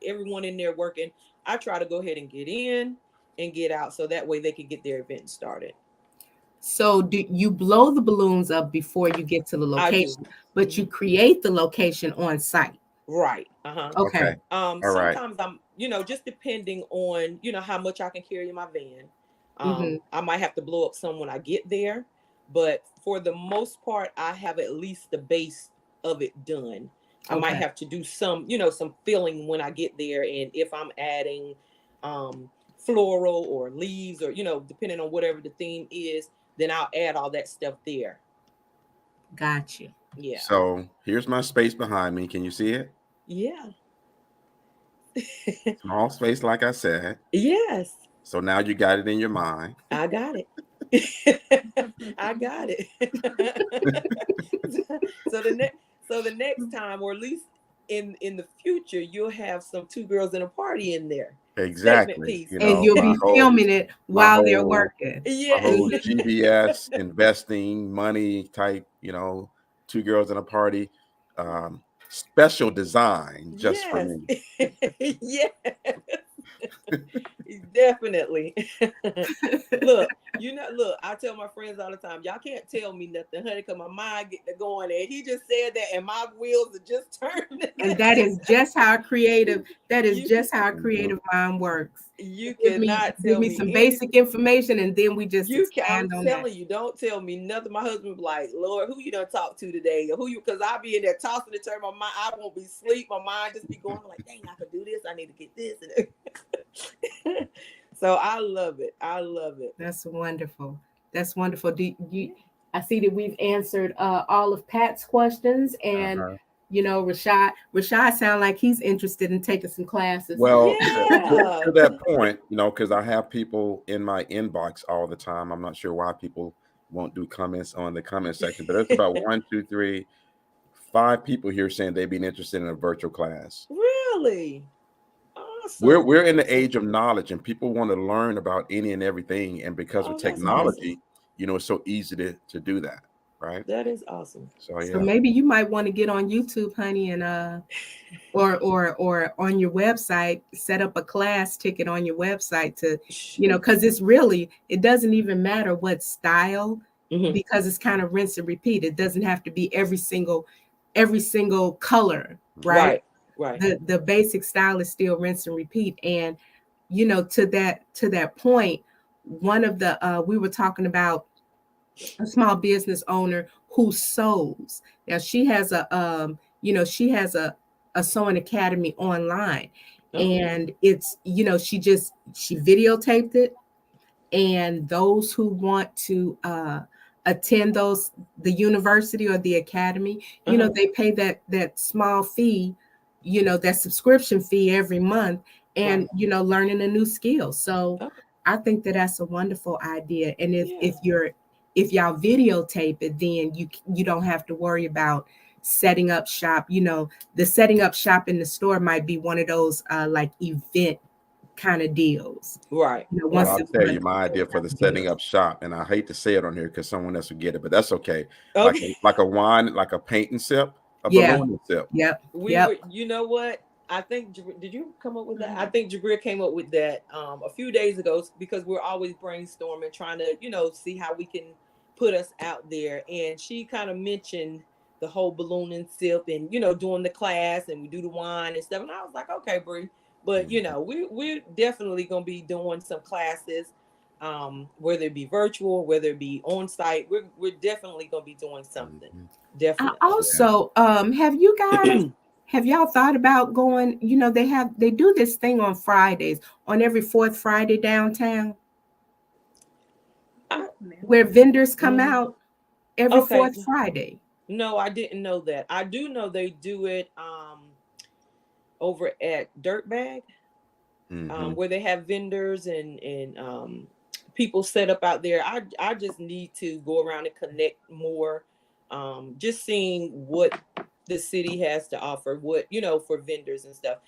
everyone in there working, I try to go ahead and get in and get out, so that way they can get their event started. So do you blow the balloons up before you get to the location, but you create the location on site? Right. Okay. Sometimes I'm, just depending on, how much I can carry in my van. I might have to blow up some when I get there, but for the most part, I have at least the base of it done. I might have to do some, some filling when I get there. And if I'm adding floral or leaves, or, depending on whatever the theme is, then I'll add all that stuff there. Gotcha. Yeah. So here's my space behind me. Can you see it? Yeah. Small space, like I said. Yes. So now you got it in your mind. I got it. I got it. So the next time, or at least in the future, you'll have some Two Girls in a Party in there. Exactly. And you'll be filming it while they're working. Yeah. My whole GBS investing money type, Two Girls in a Party, special design just for me. Yes. Definitely. Look, I tell my friends all the time, y'all can't tell me nothing, honey, because my mind get to going, and he just said that and my wheels are just turning. And that is just how creative mind works. You give cannot me, tell me some basic information, and then we just expand on that. I'm telling you, don't tell me nothing. My husband be like, Lord, who you done talk to today? Or because I'll be in there tossing and turning my mind. I won't be asleep. My mind just be going like, dang, I could do this. I need to get this. So I love it. That's wonderful. I see that we've answered all of Pat's questions, and Rashad sound like he's interested in taking some classes. Well, to that point, because I have people in my inbox all the time. I'm not sure why people won't do comments on the comment section, but there's about 1, 2, 3, 5 people here saying they'd be interested in a virtual class. Really? Awesome. We're in the age of knowledge, and people want to learn about any and everything. And because of technology, it's so easy to do that. Right. That is awesome. So maybe you might want to get on YouTube, honey, and or on your website, set up a class ticket on your website to, because it doesn't even matter what style, because it's kind of rinse and repeat. It doesn't have to be every single color, right? Right. The basic style is still rinse and repeat. And to that point, one of the we were talking about a small business onsewing who sews. Now she has a sewing academy online, and it's she videotaped it, and those who want to attend the university or the academy, they pay that small fee, that subscription fee every month, and learning a new skill. So I think that's a wonderful idea. And if y'all videotape it, then you don't have to worry about setting up shop. The setting up shop in the store might be one of those like event kind of deals. Right. You know, Well, once I'll a tell you month my idea for the deals. setting up shop, and I hate to say it on here because someone else will get it, but that's okay. Okay. Like a wine, like a paint and sip, a Yeah. balloon and sip. Yep. We were, you know what? I think, did you come up with that? I think Jabir came up with that a few days ago, because we're always brainstorming, trying to, see how we can put us out there. And she kind of mentioned the whole balloon and sip and, doing the class, and we do the wine and stuff. And I was like, okay, Bree. But, we're definitely going to be doing some classes, whether it be virtual, whether it be on site. We're definitely going to be doing something. Definitely. Also, have you guys have y'all thought about going? They do this thing on Fridays, on every fourth Friday downtown, where vendors come out every fourth Friday. No, I didn't know that. I do know they do it over at Dirtbag, where they have vendors and people set up out there. I just need to go around and connect more. Just seeing what the city has to offer, what for vendors and stuff.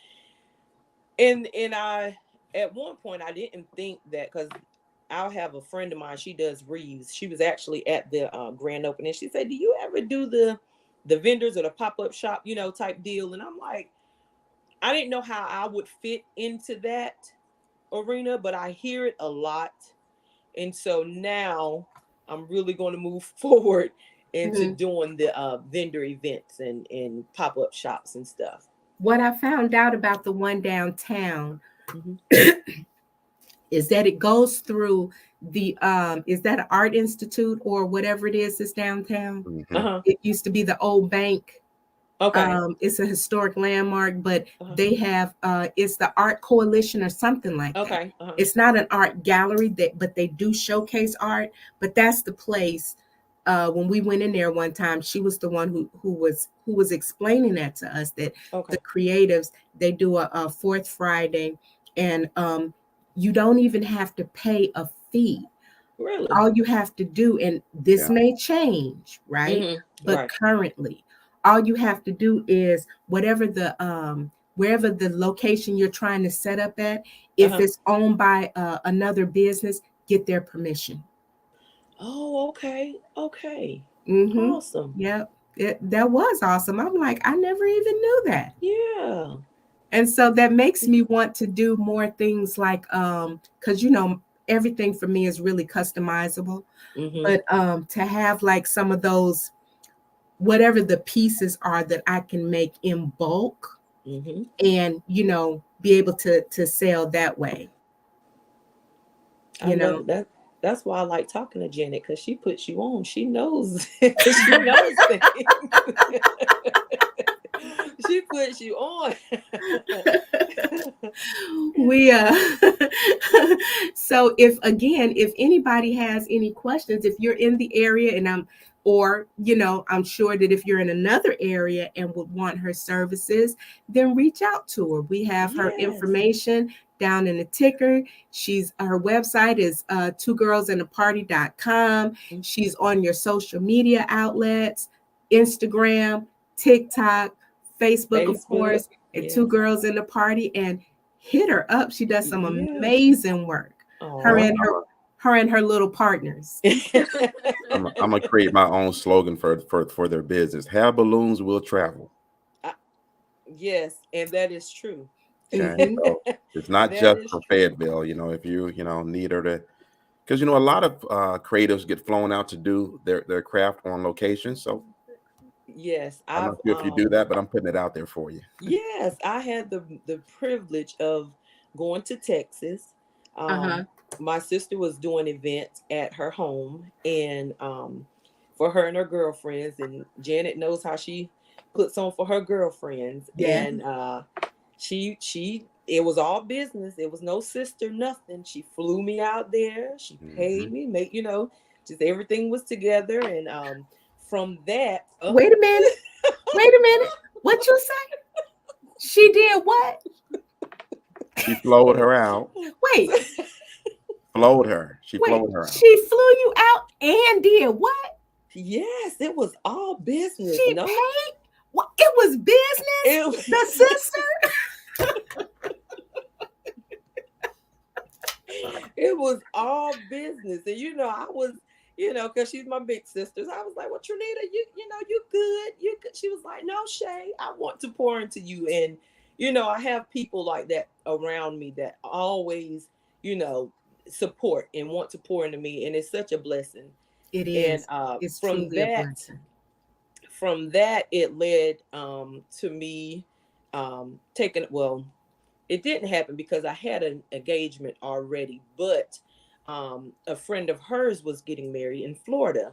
And I, at one point, I didn't think that, because I'll have a friend of mine, she does wreaths. She was actually at the grand opening. She said, do you ever do the vendors or the pop-up shop, type deal? And I'm like, I didn't know how I would fit into that arena, but I hear it a lot. And so now I'm really going to move forward into doing the vendor events and pop-up shops and stuff. What I found out about the one downtown is that it goes through the is that an art institute or whatever it is that's downtown? It used to be the old bank. Okay. It's a historic landmark, but they have it's the Art Coalition or something like that. It's not an art gallery, but they do showcase art. But that's the place. When we went in there one time, she was the one who was explaining that to us, that the creatives, they do a fourth Friday, and you don't even have to pay a fee. Really? All you have to do, and this may change, right? But currently, all you have to do is wherever the location you're trying to set up at, if it's owned by another business, get their permission. Oh, okay. Awesome. Yep. That was awesome. I'm like, I never even knew that. Yeah. And so that makes me want to do more things like, because everything for me is really customizable. But to have like some of those, whatever the pieces are that I can make in bulk, and be able to sell that way. Love that. That's why I like talking to Janet, because she puts you on. She knows. She knows things. She puts you on. So if anybody has any questions, if you're in the area, and I'm sure that if you're in another area and would want her services, then reach out to her. We have her information down in the ticker. Her website is twogirlsandaparty.com. She's on your social media outlets, Instagram, TikTok, Facebook, of course, and Two Girls in the Party, and hit her up. She does some amazing work. Her and her little partners. I'm gonna create my own slogan for their business. Have balloons, will travel. Yes, and that is true. Okay, so it's not just for Fayetteville. If you need her to, because a lot of creatives get flown out to do their craft on location. So yes, I'm not sure if you do that, but I'm putting it out there for you. Yes, I had the privilege of going to Texas. My sister was doing events at her home, and for her and her girlfriends, and Janet knows how she puts on for her girlfriends. And it was all business. It was no sister, nothing. She flew me out there. She paid me, just everything was together. And from that, wait a minute. What you say? She did what? She flowed her out. Wait. Flowed her. She flowed her out. She flew you out and did what? Yes, it was all business. She paid? What? It was business? The sister? It was all business. And I was, because she's my big sister. So I was like, well, Trinita, you good. You good. She was like, no, Shay, I want to pour into you. And, I have people like that around me that always, support and want to pour into me. And it's such a blessing. It And is. It's truly a blessing. From that, it led to me taking, well, it didn't happen because I had an engagement already, but a friend of hers was getting married in Florida.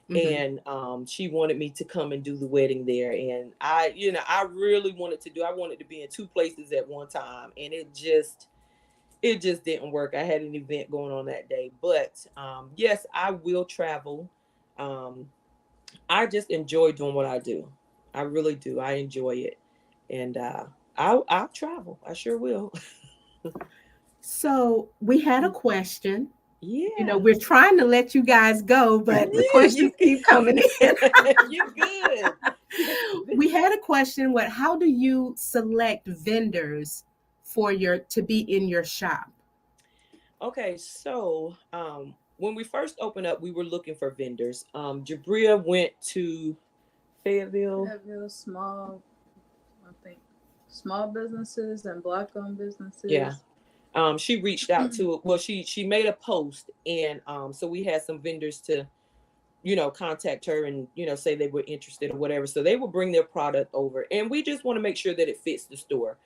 And she wanted me to come and do the wedding there. And I really wanted to be in two places at one time. And it just didn't work. I had an event going on that day. But yes, I will travel. I just enjoy doing what I do. I really do. I enjoy it. And I'll travel. I sure will. So we had a question. Yeah. We're trying to let you guys go, but the questions keep coming in. You're good. We had a question. How do you select vendors to be in your shop? Okay, so when we first opened up, we were looking for vendors. Jabria went to Fayetteville. Small businesses and Black-owned businesses. Yeah. She reached out to, she made a post, and so we had some vendors to, contact her and, say they were interested or whatever. So they will bring their product over, and we just want to make sure that it fits the store.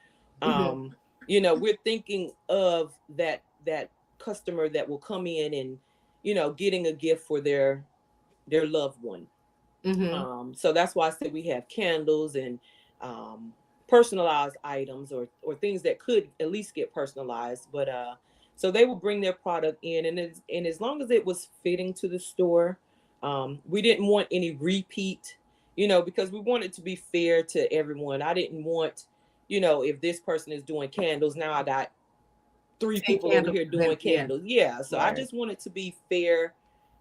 We're thinking of that customer that will come in and, getting a gift for their loved one. So that's why I said we have candles and personalized items or things that could at least get personalized. But so they will bring their product in, and as long as it was fitting to the store, we didn't want any repeat, because we wanted to be fair to everyone. I didn't want, if this person is doing candles, now I got 3 people over here doing candles. Yeah. So right. I just wanted to be fair,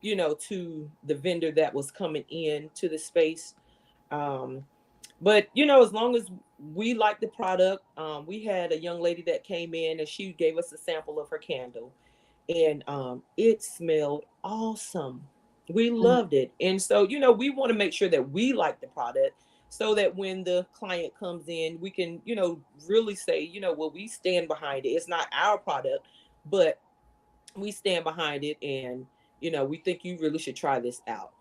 to the vendor that was coming in to the space. But, as long as we liked the product, we had a young lady that came in and she gave us a sample of her candle, and it smelled awesome. We loved it. And so, we want to make sure that we like the product so that when the client comes in, we can, really say, we stand behind it. It's not our product, but we stand behind it. And, we think you really should try this out.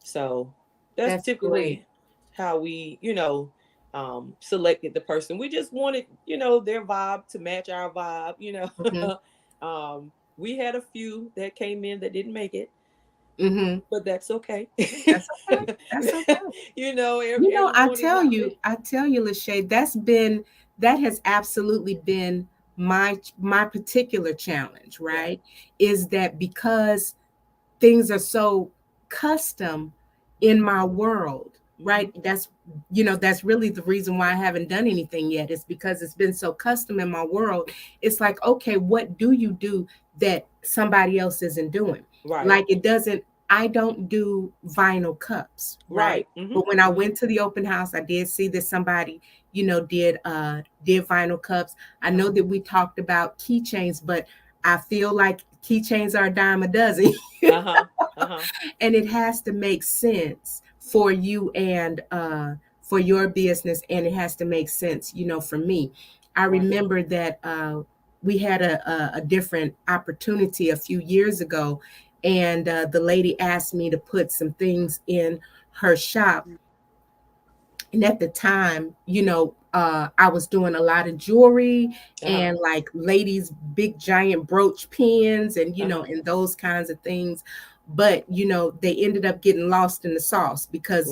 So that's typically great. How we, selected the person. We just wanted, their vibe to match our vibe, we had a few that came in that didn't make it. But that's okay. That's okay. That's okay. I tell you, Lachey, that has absolutely been my particular challenge, right? Yeah. Is that because things are so custom in my world, right? That's really the reason why I haven't done anything yet. It's because it's been so custom in my world. It's like, okay, what do you do that somebody else isn't doing? Right. Like I don't do vinyl cups, right? But when I went to the open house, I did see that somebody, did vinyl cups. I know that we talked about keychains, but I feel like keychains are a dime a dozen. And it has to make sense for you and for your business, and it has to make sense, for me. I remember that we had a different opportunity a few years ago, and the lady asked me to put some things in her shop. And at the time, I was doing a lot of jewelry and like ladies' big giant brooch pins and, and those kinds of things. But, they ended up getting lost in the sauce because,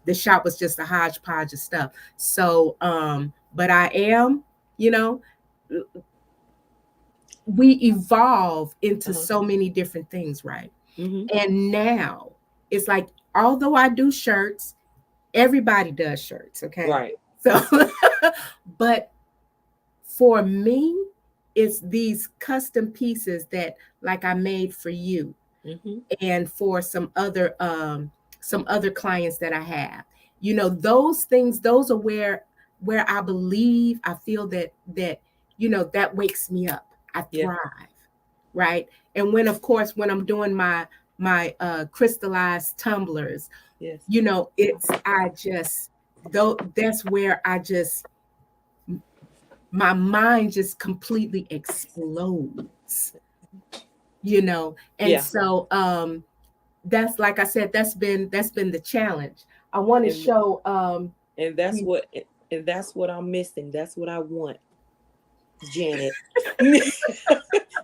the shop was just a hodgepodge of stuff. So, but I am, we evolve into so many different things, right? And now it's like, although I do shirts, everybody does shirts, okay? Right. So, but for me, it's these custom pieces that like I made for you and for some other clients that I have. Those things, those are where I feel that that wakes me up. I thrive. right? And when, of course, when I'm doing my crystallized tumblers, Yes. you know, that's where my mind just completely explodes, you know. And Yeah. so that's, like I said, that's been the challenge. I want to And show and that's what I'm missing. That's what I want, Janet.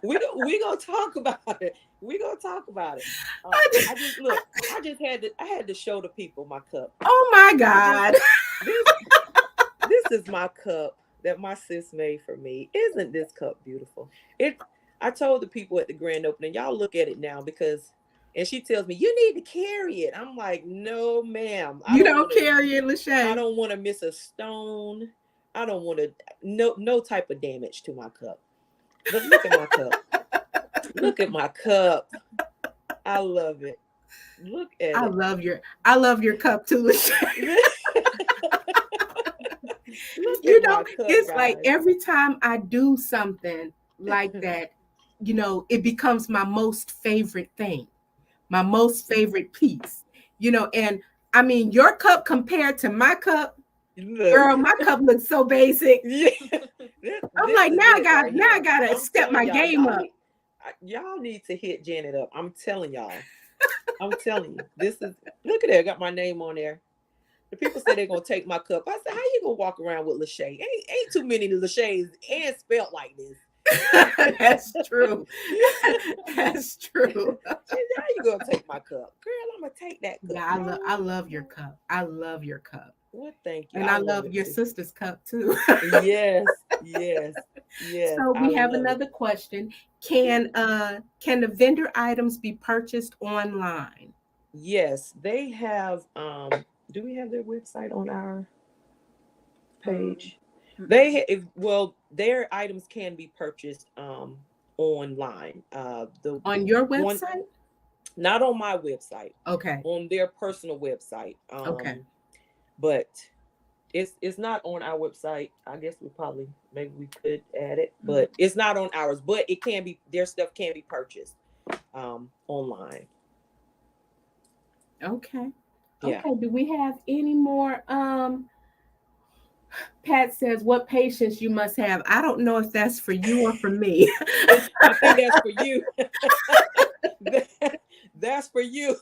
we gonna talk about it. We gonna talk about it. I just had to show the people my cup. Oh my God. This is my cup that my sis made for me. Isn't this cup beautiful? I told the people at the grand opening, y'all look at it now, and she tells me, you need to carry it. I'm like, no, ma'am. You don't carry it, Lachey. I don't want to miss a stone. I don't want to, no type of damage to my cup. But look at my cup. Look at my cup. I love it. Look at it. I love your cup too, Lachey. You know, it's like every time I do something like that, you know, it becomes my most favorite thing, my most favorite piece, you know. And I mean, your cup compared to my cup, girl, my cup looks so basic. Yeah. I'm like, now I gotta step my game up. Y'all need to hit Janet up. I'm telling y'all. I'm telling you. Look at that. I got my name on there. The people say they're gonna take my cup. I said, how you gonna walk around with Lachey? Ain't too many Lacheys and spelt like this. That's true. That's true. How you gonna take my cup? Girl, I'm gonna take that cup. Yeah, I love your cup. I love your cup. Well, thank you. And I love your sister's cup too. Yes. So we have another question. Can the vendor items be purchased online? Yes, they have. Do we have their website on our page? Their items can be purchased online. On your website? Not on my website. Okay. On their personal website. Okay. But it's not on our website. I guess maybe we could add it, but it's not on ours. But it can be, their stuff can be purchased online. Okay. Yeah. Okay. Do we have any more? Pat says, what patience you must have. I don't know if that's for you or for me. I think that's for you. That's for you.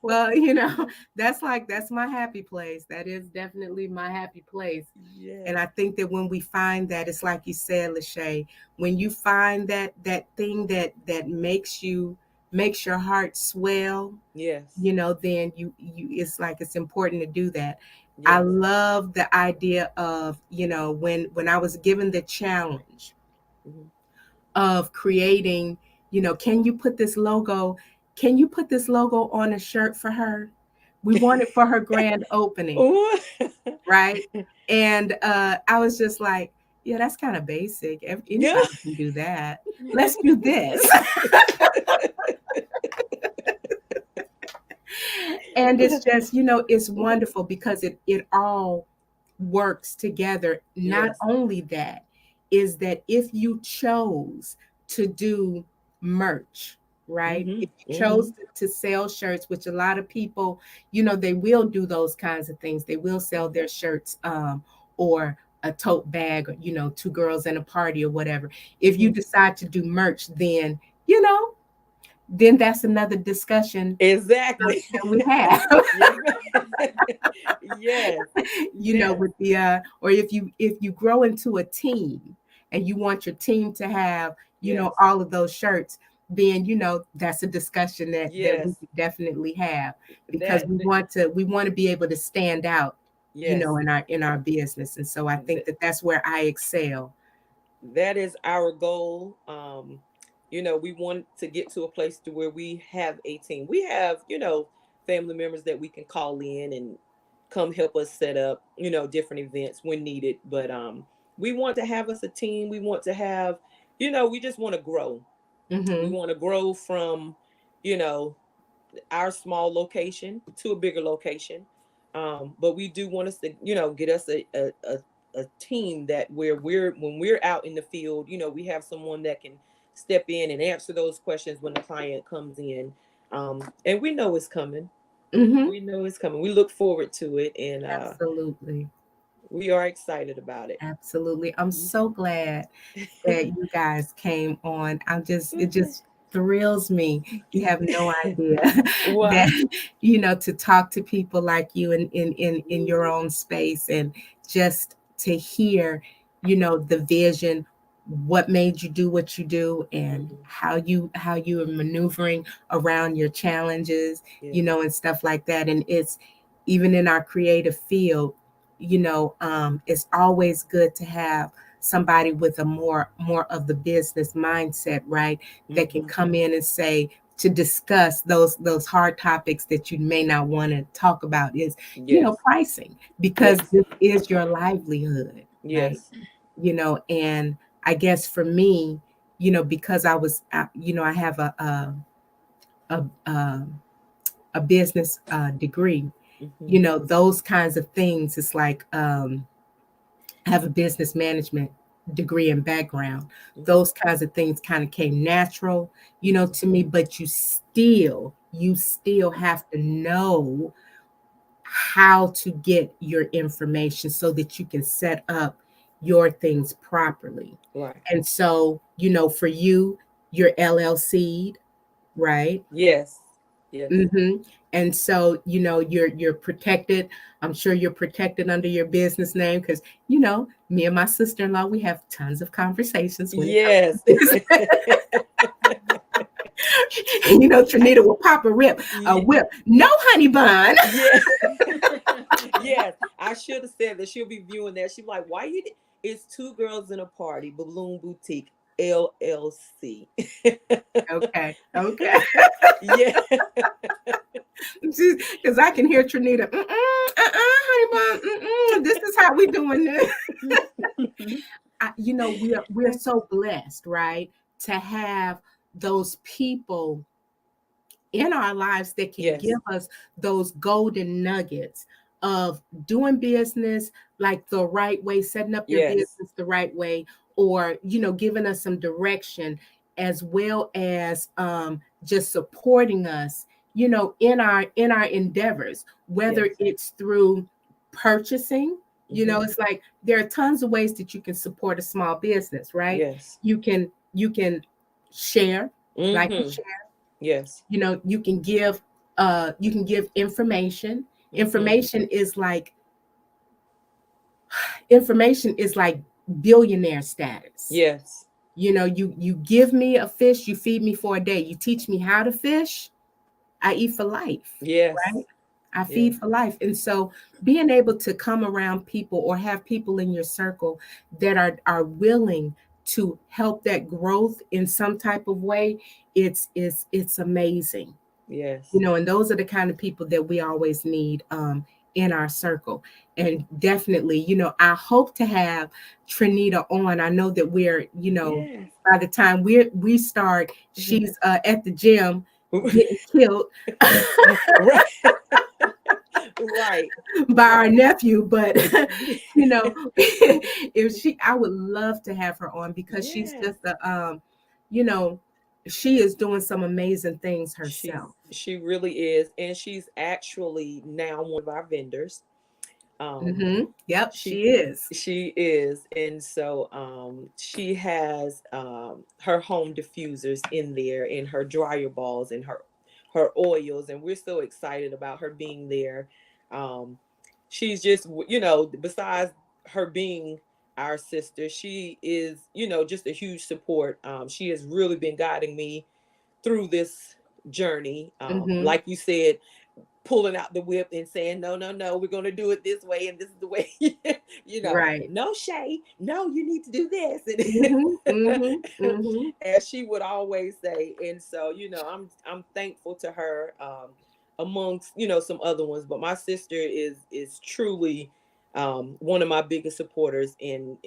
Well, you know, that's my happy place. That is definitely my happy place. Yeah. And I think that when we find that, it's like you said, Lachey, when you find that thing that makes your heart swell, yes, you know, then you it's like it's important to do that. Yes. I love the idea of, you know, when I was given the challenge of creating, you know, can you put this logo on a shirt for her? We want it for her grand opening. Right? And I was just like, yeah, that's kind of basic. Anybody can do that. Let's do this. And it's just, you know, it's wonderful because it all works together. Not only that, is that if you chose to do merch, right? If you chose to sell shirts, which a lot of people, you know, they will do those kinds of things. They will sell their shirts or a tote bag, or, you know, 2 girls in a party or whatever. If you decide to do merch, then, you know, then that's another discussion. Exactly. That we have. Yes. You know, with the or if you grow into a team and you want your team to have, you know, all of those shirts, then, you know, that's a discussion that we definitely have, because we want to be able to stand out, you know, in our business. And so I think that's where I excel. That is our goal. You know, we want to get to a place to where we have a team. We have, you know, family members that we can call in and come help us set up, you know, different events when needed. But we want to have us a team. We want to have, you know, we just want to grow. We want to grow from, you know, our small location to a bigger location. But we do want us to, you know, get us a team that when we're out in the field, you know, we have someone that can step in and answer those questions when the client comes in. And we know it's coming. Mm-hmm. We know it's coming. We look forward to it, and Absolutely. we are excited about it. Absolutely. I'm so glad that you guys came on. It just thrills me. You have no idea Wow. that, to talk to people like you in your own space, and just to hear, the vision, what made you do what you do, and how you are maneuvering around your challenges, and stuff like that. And it's even in our creative field, it's always good to have somebody with a more of the business mindset, right? That can come in and say, to discuss those hard topics that you may not want to talk about, is pricing, because this is your livelihood, right? And I guess for me, because I was I have a business degree, those kinds of things. It's like, I have a business management degree and background. Those kinds of things kind of came natural, to me, but you still have to know how to get your information so that you can set up your things properly. Right. And so, for you, your LLC, right? Yes. Yes. Mm-hmm. And so, you're protected. I'm sure you're protected under your business name, because, me and my sister-in-law, we have tons of conversations when yes. it comes to and Trinita will pop a whip. No, honey bun. Yes. Yes. I should have said that. She'll be viewing that. She's like, why you it's Two Girls in a Party, Balloon Boutique, LLC. Okay. Yeah. Because I can hear Trinita, honey bun, this is how we doing this. We're so blessed, right, to have those people in our lives that can give us those golden nuggets of doing business like the right way, setting up your business the right way, or giving us some direction, as well as just supporting us, in our endeavors, whether it's through purchasing. It's like there are tons of ways that you can support a small business, right? Yes. You can share, like we share. Yes. You can give information. Information is like billionaire status. Yes. You give me a fish, you feed me for a day. You teach me how to fish, I eat for life. Yes. Right? I feed for life. And so being able to come around people, or have people in your circle that are willing to help that growth in some type of way, it's amazing. Yes. And those are the kind of people that we always need in our circle. And definitely, I hope to have Trinita on. I know that we're, by the time we start, she's at the gym getting killed. Right. Right. By our nephew. But if I would love to have her on, because she's just she is doing some amazing things herself. She really is. And she's actually now one of our vendors. Yep, she is. She is. And so she has her home diffusers in there, and her dryer balls, and her oils, and we're so excited about her being there. She's just, besides her being our sister, she is, just a huge support. She has really been guiding me through this journey. Like you said, pulling out the whip and saying, no, we're going to do it this way, and this is the way, right. No, Shay, no, you need to do this. As she would always say. And so, I'm thankful to her, amongst, some other ones, but my sister is truly one of my biggest supporters in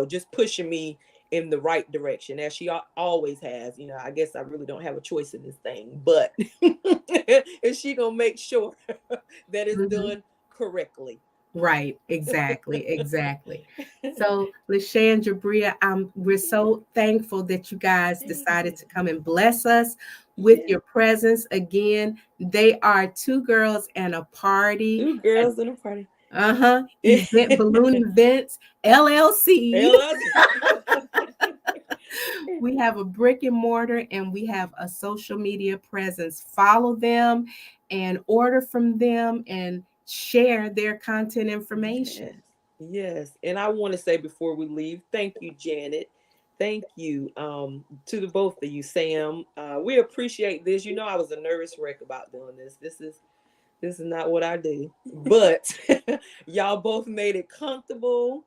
just pushing me in the right direction, as she always has. I guess I really don't have a choice in this thing, but is she gonna make sure that it's done correctly? Right. Exactly. So, Lashandra, Bria, we're so thankful that you guys decided to come and bless us with Yeah. your presence again. They are two girls and a party. Two girls in a party. Event Balloon Events LLC. We have a brick and mortar and we have a social media presence. Follow them and order from them and share their content information. Yes. And I want to say before we leave, thank you, Janet. Thank you to the both of you, Sam. We appreciate this. You know, I was a nervous wreck about doing this. This is not what I do. But y'all both made it comfortable.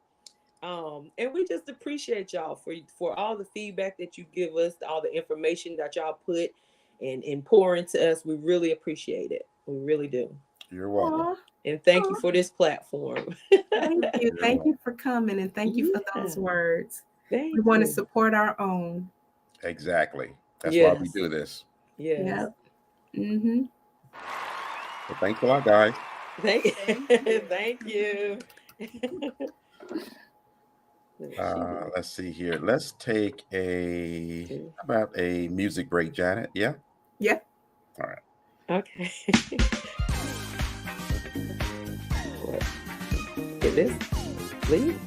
And we just appreciate y'all for all the feedback that you give us, all the information that y'all put and pour into us. We really appreciate it. We really do. You're welcome. And thank you for this platform. Thank you for coming and thank you for those words. We want to support our own. Exactly. That's why we do this. Yes. Mm-hmm. Well, thanks a lot, guys. Thank you. Let's see here. Let's take how about a music break, Janet? Yeah? Yeah. All right. Okay. Get this. Leave.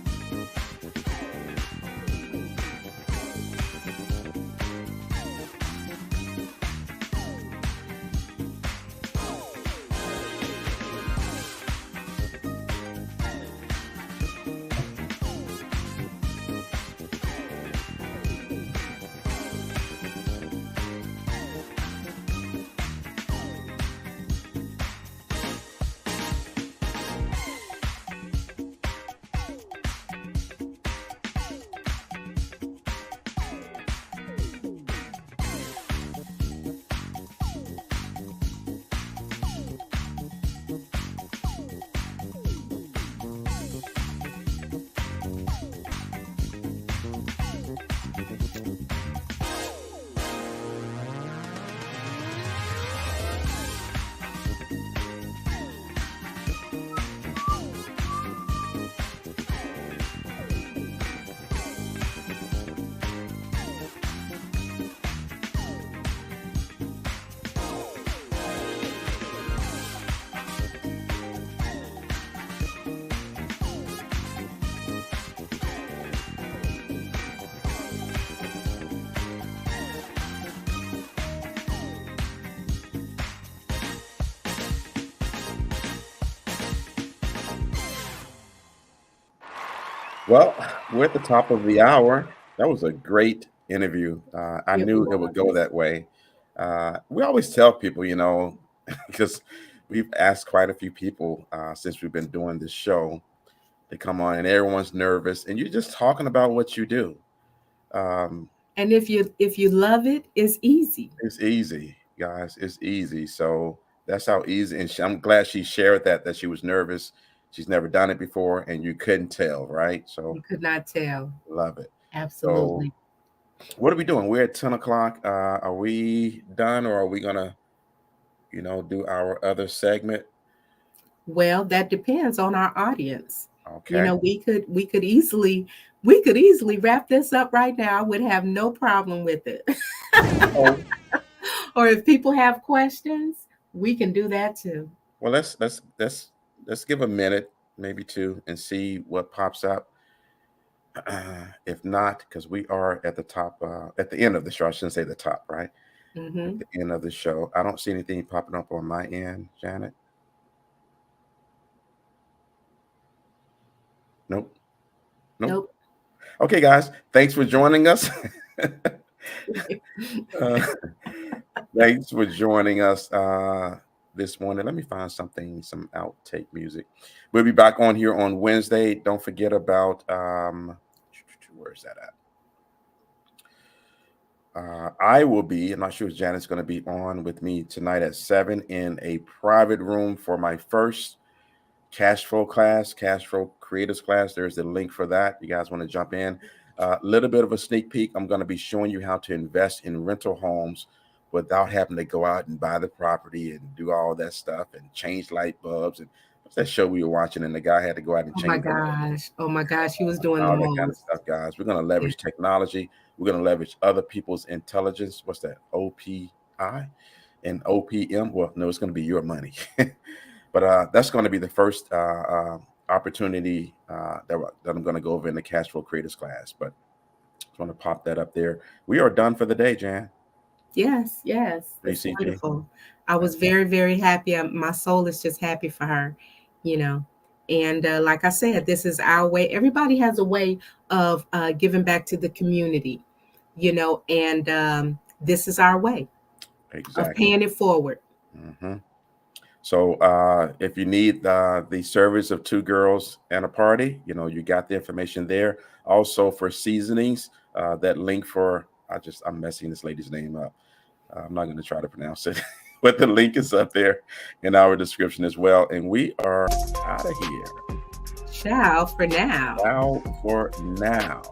Well, we're at the top of the hour. That was a great interview. I knew it would go that way. We always tell people, because we've asked quite a few people since we've been doing this show to come on, and everyone's nervous, and you're just talking about what you do. And if you love it, it's easy. It's easy, guys. It's easy. So that's how easy. And I'm glad she shared that she was nervous. She's never done it before, and you couldn't tell, right? So you could not tell. Love it. Absolutely. So, what are we doing? We're at 10 o'clock. Are we done, or are we gonna, do our other segment? Well, that depends on our audience. Okay. We could easily wrap this up right now. I would have no problem with it. Or if people have questions, we can do that too. Well, let's give a minute, maybe two, and see what pops up. If not, because we are at the top, at the end of the show. I shouldn't say the top, right? Mm-hmm. At the end of the show. I don't see anything popping up on my end, Janet. Nope. Okay, guys. Thanks for joining us. Thanks for joining us this morning. Let me find some outtake music. We'll be back on here on Wednesday. Don't forget about where's that at? I will be, I'm not sure if Janet's going to be on with me tonight at 7 in a private room for my first cash flow creators class. There's the link for that. You guys want to jump in? A little bit of a sneak peek. I'm going to be showing you how to invest in rental homes without having to go out and buy the property and do all that stuff and change light bulbs. And what's that show we were watching, and the guy had to go out and Oh my change gosh. Oh my gosh. He was doing the all that kind of most. stuff, guys. We're going to leverage technology. We're going to leverage other people's intelligence. What's that? OPI and OPM. Well, no, it's going to be your money. But that's going to be the first opportunity that I'm going to go over in the cash flow creators class. But I just want to pop that up there. We are done for the day, Jan. Yes, yes. It's wonderful. I was very, very happy. My soul is just happy for her, you know. And like I said, this is our way. Everybody has a way of giving back to the community, you know, and this is our way of paying it forward. Mm-hmm. So if you need the service of 2 girls and a party, you know, you got the information there. Also for Seasonings, that link for, I'm messing this lady's name up. I'm not going to try to pronounce it, but the link is up there in our description as well. And we are out of here. Ciao for now. Ciao for now.